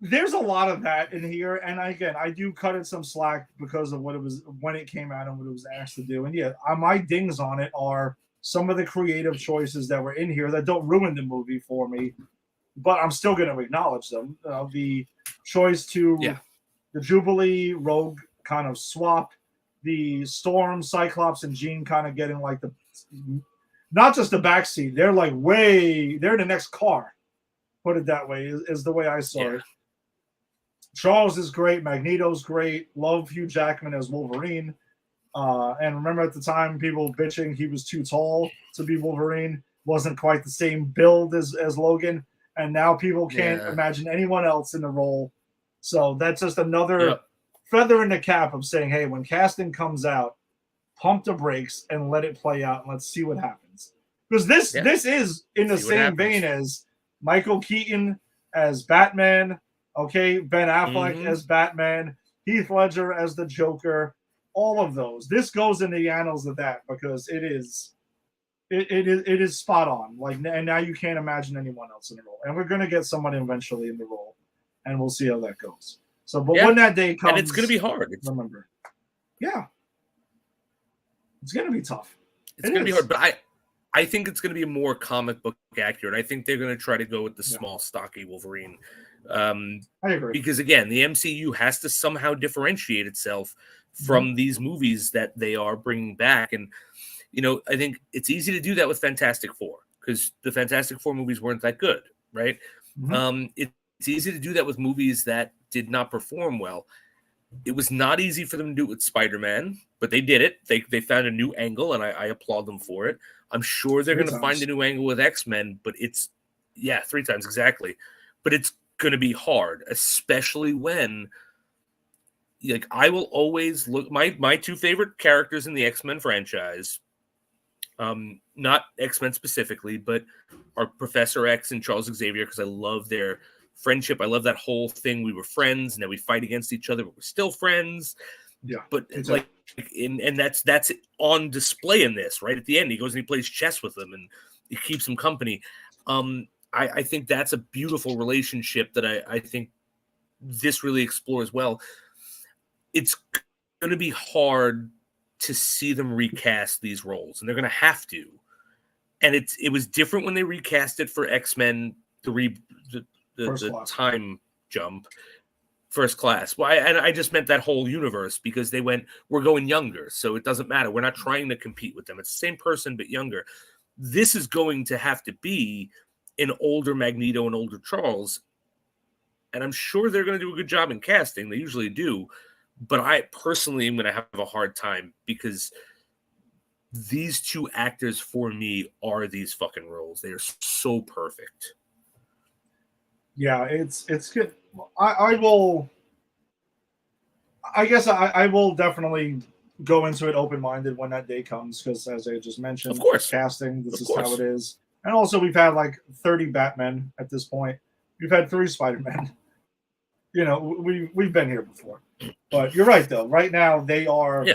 there's a lot of that in here. And again, I do cut it some slack because of what it was when it came out and what it was asked to do. And my dings on it are some of the creative choices that were in here that don't ruin the movie for me, but I'm still going to acknowledge them. The choice to the Jubilee Rogue kind of swap, the Storm, Cyclops, and Jean kind of getting like not just the backseat. They're like they're in the next car. Put it that way is the way I saw it. Charles is great. Magneto's great. Love Hugh Jackman as Wolverine. And remember at the time, people bitching he was too tall to be Wolverine. Wasn't quite the same build as Logan. And now people can't imagine anyone else in the role. So that's just another feather in the cap of saying, hey, when casting comes out, pump the brakes and let it play out and let's see what happens. Because this is in the same vein as Michael Keaton as Batman, Ben Affleck as Batman, Heath Ledger as the Joker, all of those. This goes in the annals of that because it is it is spot on. Like, and now you can't imagine anyone else in the role, and we're gonna get someone eventually in the role, and we'll see how that goes. So, but when that day comes, and it's going to be hard. Remember, yeah, it's going to be tough. It's going to be hard, but I think it's going to be more comic book accurate. I think they're going to try to go with the small, stocky Wolverine. I agree. Because, again, the MCU has to somehow differentiate itself from these movies that they are bringing back. And, you know, I think it's easy to do that with Fantastic Four because the Fantastic Four movies weren't that good, right? It's easy to do that with movies that did not perform well. It was not easy for them to do it with Spider-Man, but they did it. They found a new angle, and I applaud them for it. I'm sure they're going to find a new angle with X-Men, but it's, 3 times exactly. But it's going to be hard, especially when, like, I will always look, my 2 favorite characters in the X-Men franchise, not X-Men specifically, but are Professor X and Charles Xavier, because I love their friendship. I love that whole thing. We were friends, and then we fight against each other, but we're still friends. Yeah, but it's like, and that's on display in this. Right at the end, he goes and he plays chess with them, and he keeps them company. I think that's a beautiful relationship that I think this really explores well. It's going to be hard to see them recast these roles, and they're going to have to. And it was different when they recast it for X-Men, the time jump, First Class. Well, I just meant that whole universe because they went, we're going younger, so it doesn't matter. We're not trying to compete with them. It's the same person, but younger. This is going to have to be an older Magneto and older Charles. And I'm sure they're going to do a good job in casting. They usually do. But I personally am going to have a hard time because these 2 actors for me are these fucking roles. They are so perfect. Yeah, it's good. I will definitely go into it open-minded when that day comes because, as I just mentioned, of course, casting, this is how it is. And also, we've had like 30 Batmen at this point. We've had 3 Spider-Men. You know, we've been here before. But you're right, though. Right now, they are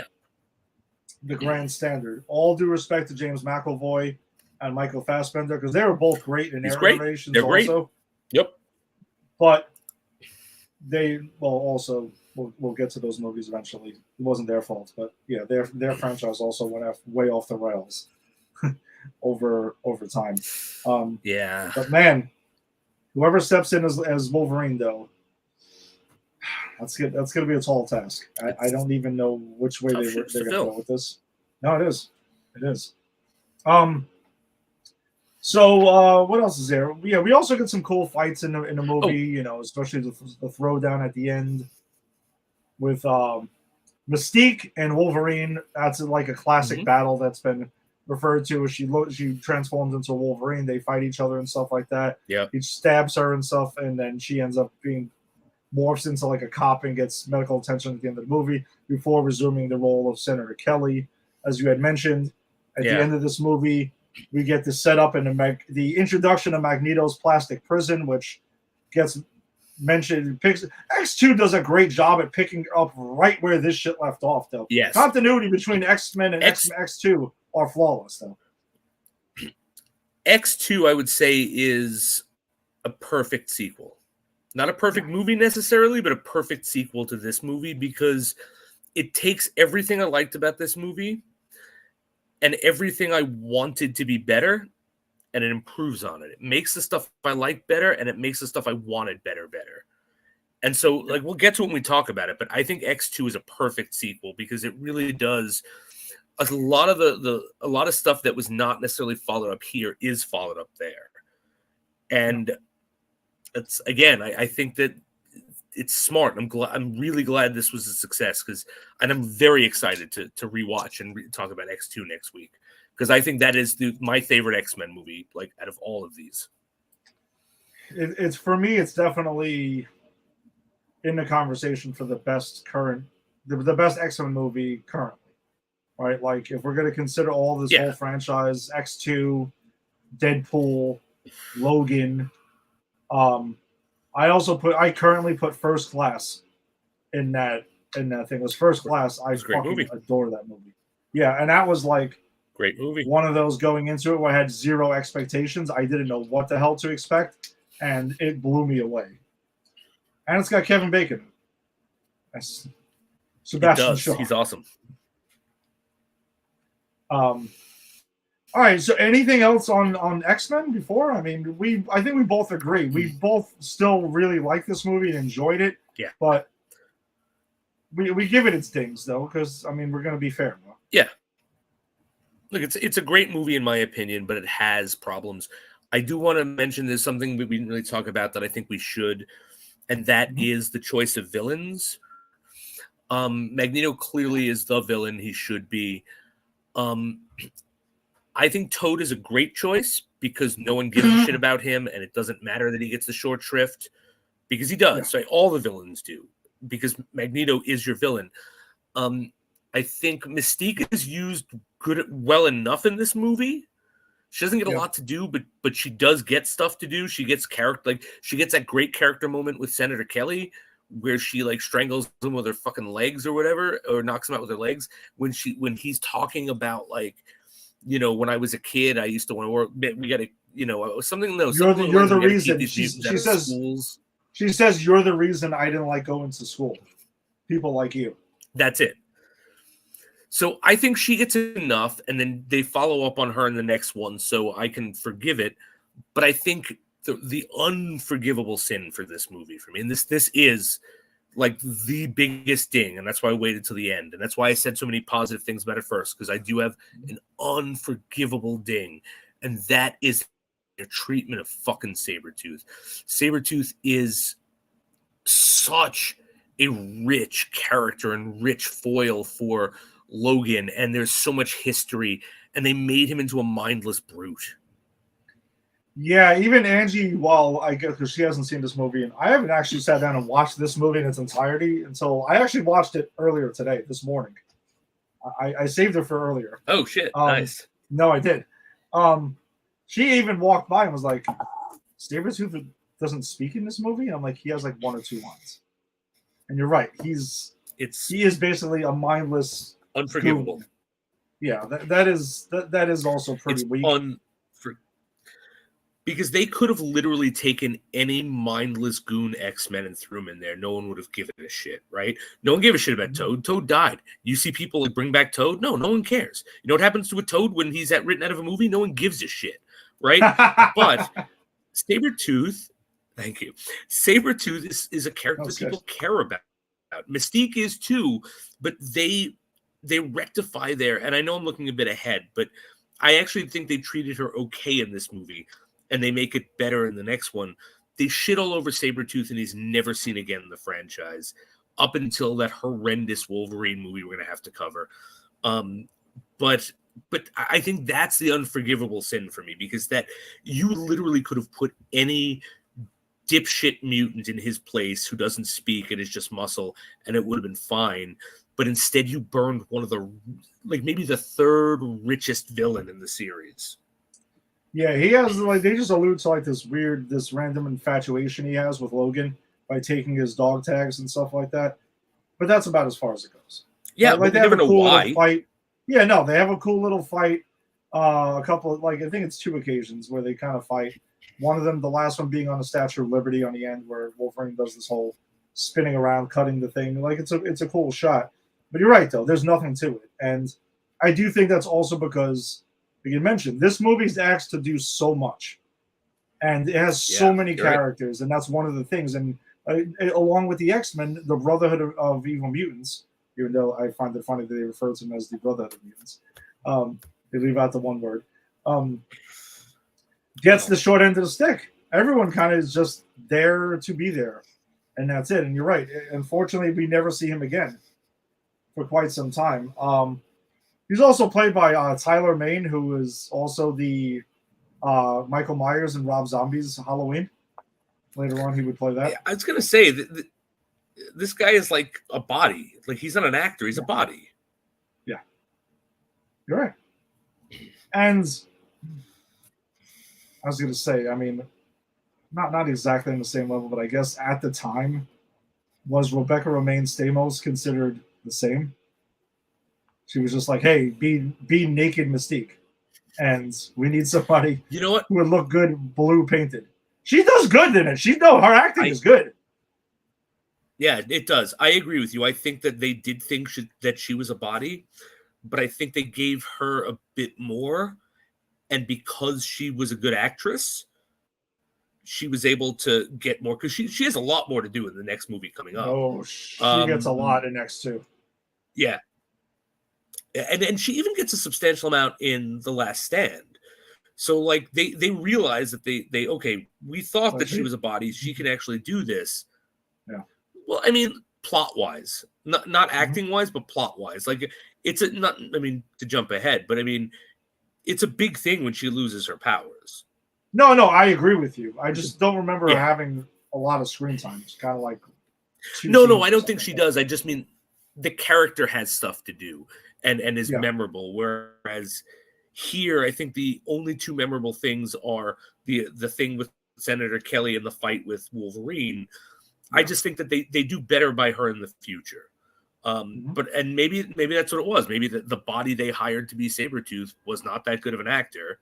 the grand standard. All due respect to James McAvoy and Michael Fassbender because they were both great in their iterations. They're great. Also. Yep. But we'll get to those movies eventually. It wasn't their fault, but yeah, their franchise also went way off the rails over time. But man, whoever steps in as Wolverine, though, that's good. That's going to be a tall task. I don't even know which way they're going to go with this. No, it is. It is. So what else is there? Yeah, we also get some cool fights in the movie. You know, especially the throwdown at the end with Mystique and Wolverine. That's like a classic battle that's been referred to as she transforms into Wolverine. They fight each other and stuff like that. Yeah, he stabs her and stuff, and then she ends up being morphs into like a cop and gets medical attention at the end of the movie before resuming the role of Senator Kelly, as you had mentioned. At the end of this movie, we get the setup and the introduction of Magneto's plastic prison, which gets mentioned. X2 does a great job at picking up right where this shit left off, though. Yes. Continuity between X-Men and X2 are flawless, though. X2, I would say, is a perfect sequel. Not a perfect movie necessarily, but a perfect sequel to this movie because it takes everything I liked about this movie and everything I wanted to be better, and it improves on it. It makes the stuff I like better, and it makes the stuff I wanted better. And so, like, we'll get to it when we talk about it, but I think X2 is a perfect sequel because it really does a lot of stuff that was not necessarily followed up here is followed up there. And it's, again, I think that it's smart. I'm really glad this was a success and I'm very excited to rewatch and talk about X2 next week because I think that is my favorite X-Men movie, like out of all of these. It's for me. It's definitely in the conversation for the best X-Men movie currently, right? Like if we're going to consider all this whole franchise, X2, Deadpool, Logan. I currently put First Class in that thing. It was First Class. I fucking adore that movie. Yeah, and that was like Great movie. one of those going into it where I had zero expectations. I didn't know what the hell to expect, and it blew me away. And it's got Kevin Bacon. That's It Sebastian does. Shaw. He's awesome. All right. So, anything else on X-Men before? I mean, I think we both agree. We both still really like this movie and enjoyed it. Yeah. But we give it its dings though, because I mean, we're going to be fair. No? Yeah. Look, it's a great movie in my opinion, but it has problems. I do want to mention there's something we didn't really talk about that I think we should, and that is the choice of villains. Magneto clearly is the villain he should be. I think Toad is a great choice because no one gives a shit about him, and it doesn't matter that he gets the short shrift because he does. Yeah. Right? All the villains do because Magneto is your villain. I think Mystique is used well enough in this movie. She doesn't get a lot to do, but she does get stuff to do. She gets she gets that great character moment with Senator Kelly where she like strangles him with her fucking legs or whatever, or knocks him out with her legs when he's talking about like, you know, when I was a kid, I used to want to work. We got to, you know, something. No, you're the reason. She says. She says you're the reason I didn't like going to school. People like you. That's it. So I think she gets enough, and then they follow up on her in the next one, so I can forgive it. But I think the unforgivable sin for this movie for me, and this is like the biggest ding, and that's why I waited till the end, and that's why I said so many positive things about it first, because I do have an unforgivable ding, and that is their treatment of fucking Sabretooth. Sabretooth is such a rich character and rich foil for Logan, and there's so much history, and they made him into a mindless brute. Yeah, even Angie, well, I guess because she hasn't seen this movie, and I haven't actually sat down and watched this movie in its entirety until I actually watched it earlier today, this morning. I saved it for earlier. Oh shit! Nice. No, I did. She even walked by and was like, "Sabretooth doesn't speak in this movie," and I'm like, "He has like one or two lines." And you're right. He is basically a mindless, unforgivable. Goon. Yeah, that is also pretty weak. Because they could have literally taken any mindless goon X-Men and threw him in there. No one would have given a shit, right? No one gave a shit about Toad. Toad died. You see people like bring back Toad? No one cares. You know what happens to a Toad when he's written out of a movie? No one gives a shit, right? But Sabretooth, thank you. Sabretooth is a character that people care about. Mystique is too, but they rectify there. And I know I'm looking a bit ahead, but I actually think they treated her okay in this movie. And they make it better in the next one. They shit all over Sabretooth, and he's never seen again in the franchise up until that horrendous Wolverine movie we're going to have to cover. But I think that's the unforgivable sin for me, because that you literally could have put any dipshit mutant in his place who doesn't speak and is just muscle, and it would have been fine. But instead you burned one of the, like maybe the third richest villain in the series. Yeah, he has like they just allude to like this random infatuation he has with Logan by taking his dog tags and stuff like that. But that's about as far as it goes. Yeah, like they never know why. Fight. Yeah, no, they have a cool little fight. A couple of, like I think it's 2 occasions where they kind of fight. One of them, the last one being on the Statue of Liberty on the end, where Wolverine does this whole spinning around, cutting the thing. Like it's a cool shot. But you're right though, there's nothing to it, and I do think that's also because. You mentioned this movie's asked to do so much, and it has so many characters, and that's one of the things. And along with the X-Men, the Brotherhood of Evil Mutants, even though I find it funny that they refer to them as the Brotherhood of Mutants, they leave out the one word, gets the short end of the stick. Everyone kind of is just there to be there, and that's it. And you're right. Unfortunately, we never see him again for quite some time. He's also played by Tyler Mane, who is also the Michael Myers and Rob Zombie's Halloween. Later on, he would play that. Yeah, I was going to say, this guy is like a body. Like, he's not an actor. He's a body. Yeah. You're right. And I was going to say, I mean, not exactly on the same level, but I guess at the time, was Rebecca Romaine Stamos considered the same? She was just like, "Hey, be naked Mystique," and we need somebody You know what? who would look good blue painted. She does good in it. Her acting is good. Yeah, it does. I agree with you. I think that they did think that she was a body, but I think they gave her a bit more. And because she was a good actress, she was able to get more, because she has a lot more to do in the next movie coming up. Oh, she gets a lot in next too. Yeah. And she even gets a substantial amount in The Last Stand. So like they realize that they okay, we thought that she was a body, she can actually do this. Yeah. Well, I mean, plot wise, not acting wise, but plot wise. Like it's not, I mean, to jump ahead, but I mean, it's a big thing when she loses her powers. No, I agree with you. I just don't remember her having a lot of screen time. It's kind of like no, I don't think she does. I just mean the character has stuff to do and is memorable. Whereas here, I think the only two memorable things are the thing with Senator Kelly and the fight with Wolverine. I just think that they do better by her in the future. But maybe that's what it was. Maybe the body they hired to be Sabretooth was not that good of an actor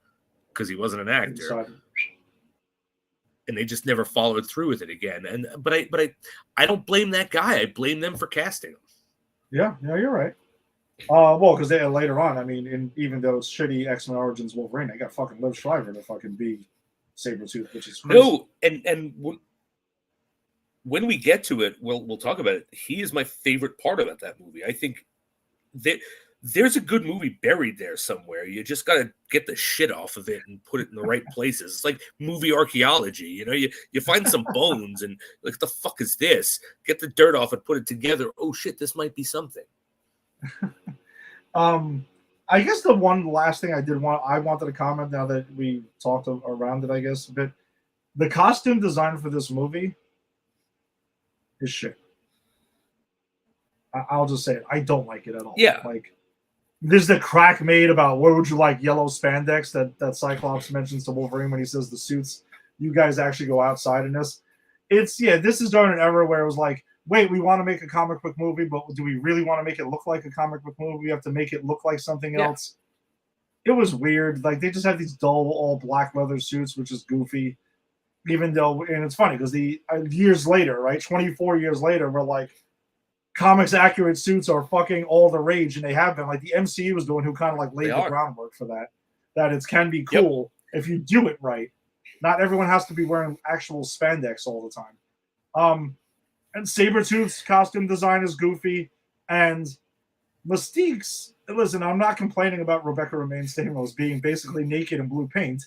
because he wasn't an actor. And they just never followed through with it again. But I don't blame that guy. I blame them for casting him. Yeah, you're right. Well, because they later on, I mean, even though it's shitty X-Men Origins Wolverine, they got fucking Liv Schreiber to fucking be Sabretooth, which is crazy. No, and when we get to it, we'll talk about it. He is my favorite part about that movie. I think that there's a good movie buried there somewhere. You just got to get the shit off of it and put it in the right places. It's like movie archaeology. You know, you find some bones and like, the fuck is this? Get the dirt off and put it together. Oh shit, this might be something. I guess the one last thing I wanted to comment now that we talked around it, I guess, but the costume design for this movie is shit. I'll just say it. I don't like it at all. Yeah. Like, there's the crack made about what would you like yellow spandex that Cyclops mentions to Wolverine when he says the suits. You guys actually go outside in this. This is during an era where it was like, wait, we want to make a comic book movie, but do we really want to make it look like a comic book movie? We have to make it look like something else. It was weird. Like, they just had these dull, all black leather suits, which is goofy. Even though, and it's funny because the years later, right, 24 years later, we're like, comics accurate suits are fucking all the rage, and they have been. Like the MCU was doing, who kind of like laid the groundwork for that. That it can be cool if you do it right. Not everyone has to be wearing actual spandex all the time. And Sabretooth's costume design is goofy, and Mystique's. Listen, I'm not complaining about Rebecca Romijn Stamos being basically naked in blue paint,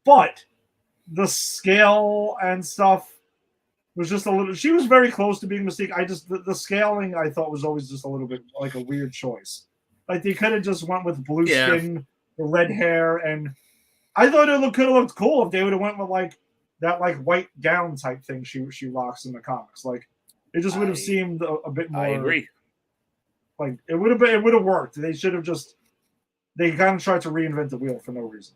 but the scale and stuff was just a little. She was very close to being Mystique. The scaling I thought was always just a little bit like a weird choice. Like they could have just went with blue skin, the red hair, and I thought it could have looked cool if they would have went with like that like white gown type thing she rocks in the comics. Like it just would have seemed a bit more. I agree. Like it would have worked. They should have they kind of tried to reinvent the wheel for no reason.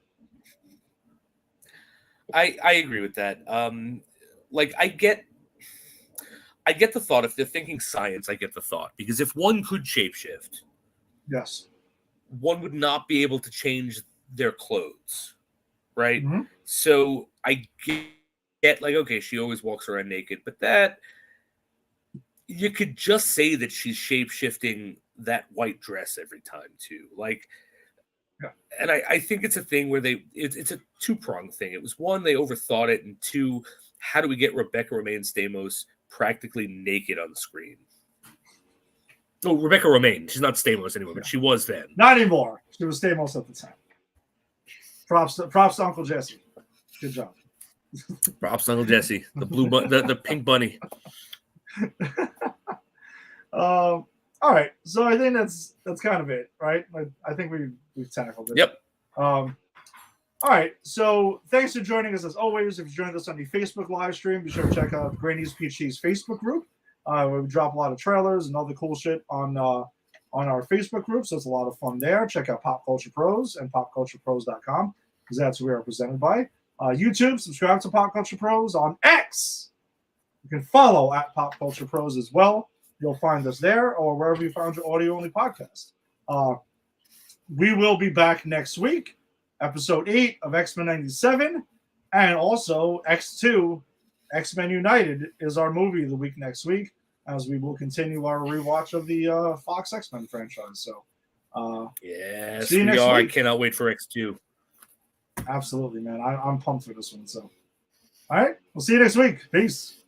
I agree with that. Like I get the thought. If they're thinking science, I get the thought, because if one could shapeshift, yes, one would not be able to change their clothes, right? Mm-hmm. So I get like, okay, she always walks around naked, but that you could just say that she's shapeshifting that white dress every time too. Like, and I think it's a thing where it's a two-pronged thing. It was one, they overthought it, and two, how do we get Rebecca Romijn Stamos practically naked on the screen? Oh, Rebecca Romijn. She's not Stamos anymore, but she was then. Not anymore. She was Stamos at the time. Props to Uncle Jesse. Good job. Props to Uncle Jesse. The blue, the pink bunny. All right. So I think that's kind of it, right? I think we've tackled it. Yep. All right. So thanks for joining us as always. If you joined us on the Facebook live stream, be sure to check out Granny's Peachy's Facebook group. Where we drop a lot of trailers and other cool shit on our Facebook group. So it's a lot of fun there. Check out Pop Culture Pros and popculturepros.com because that's who we are presented by. YouTube, subscribe to Pop Culture Pros. On X, you can follow at Pop Culture Pros as well. You'll find us there or wherever you found your audio-only podcast. We will be back next week, episode 8 of X-Men 97, and also X2, X-Men United is our movie of the week next week, as we will continue our rewatch of the Fox X-Men franchise. So, Yes, see you we next are. I week. cannot wait for X2. Absolutely, man. I'm pumped for this one. So, all right, we'll see you next week. Peace.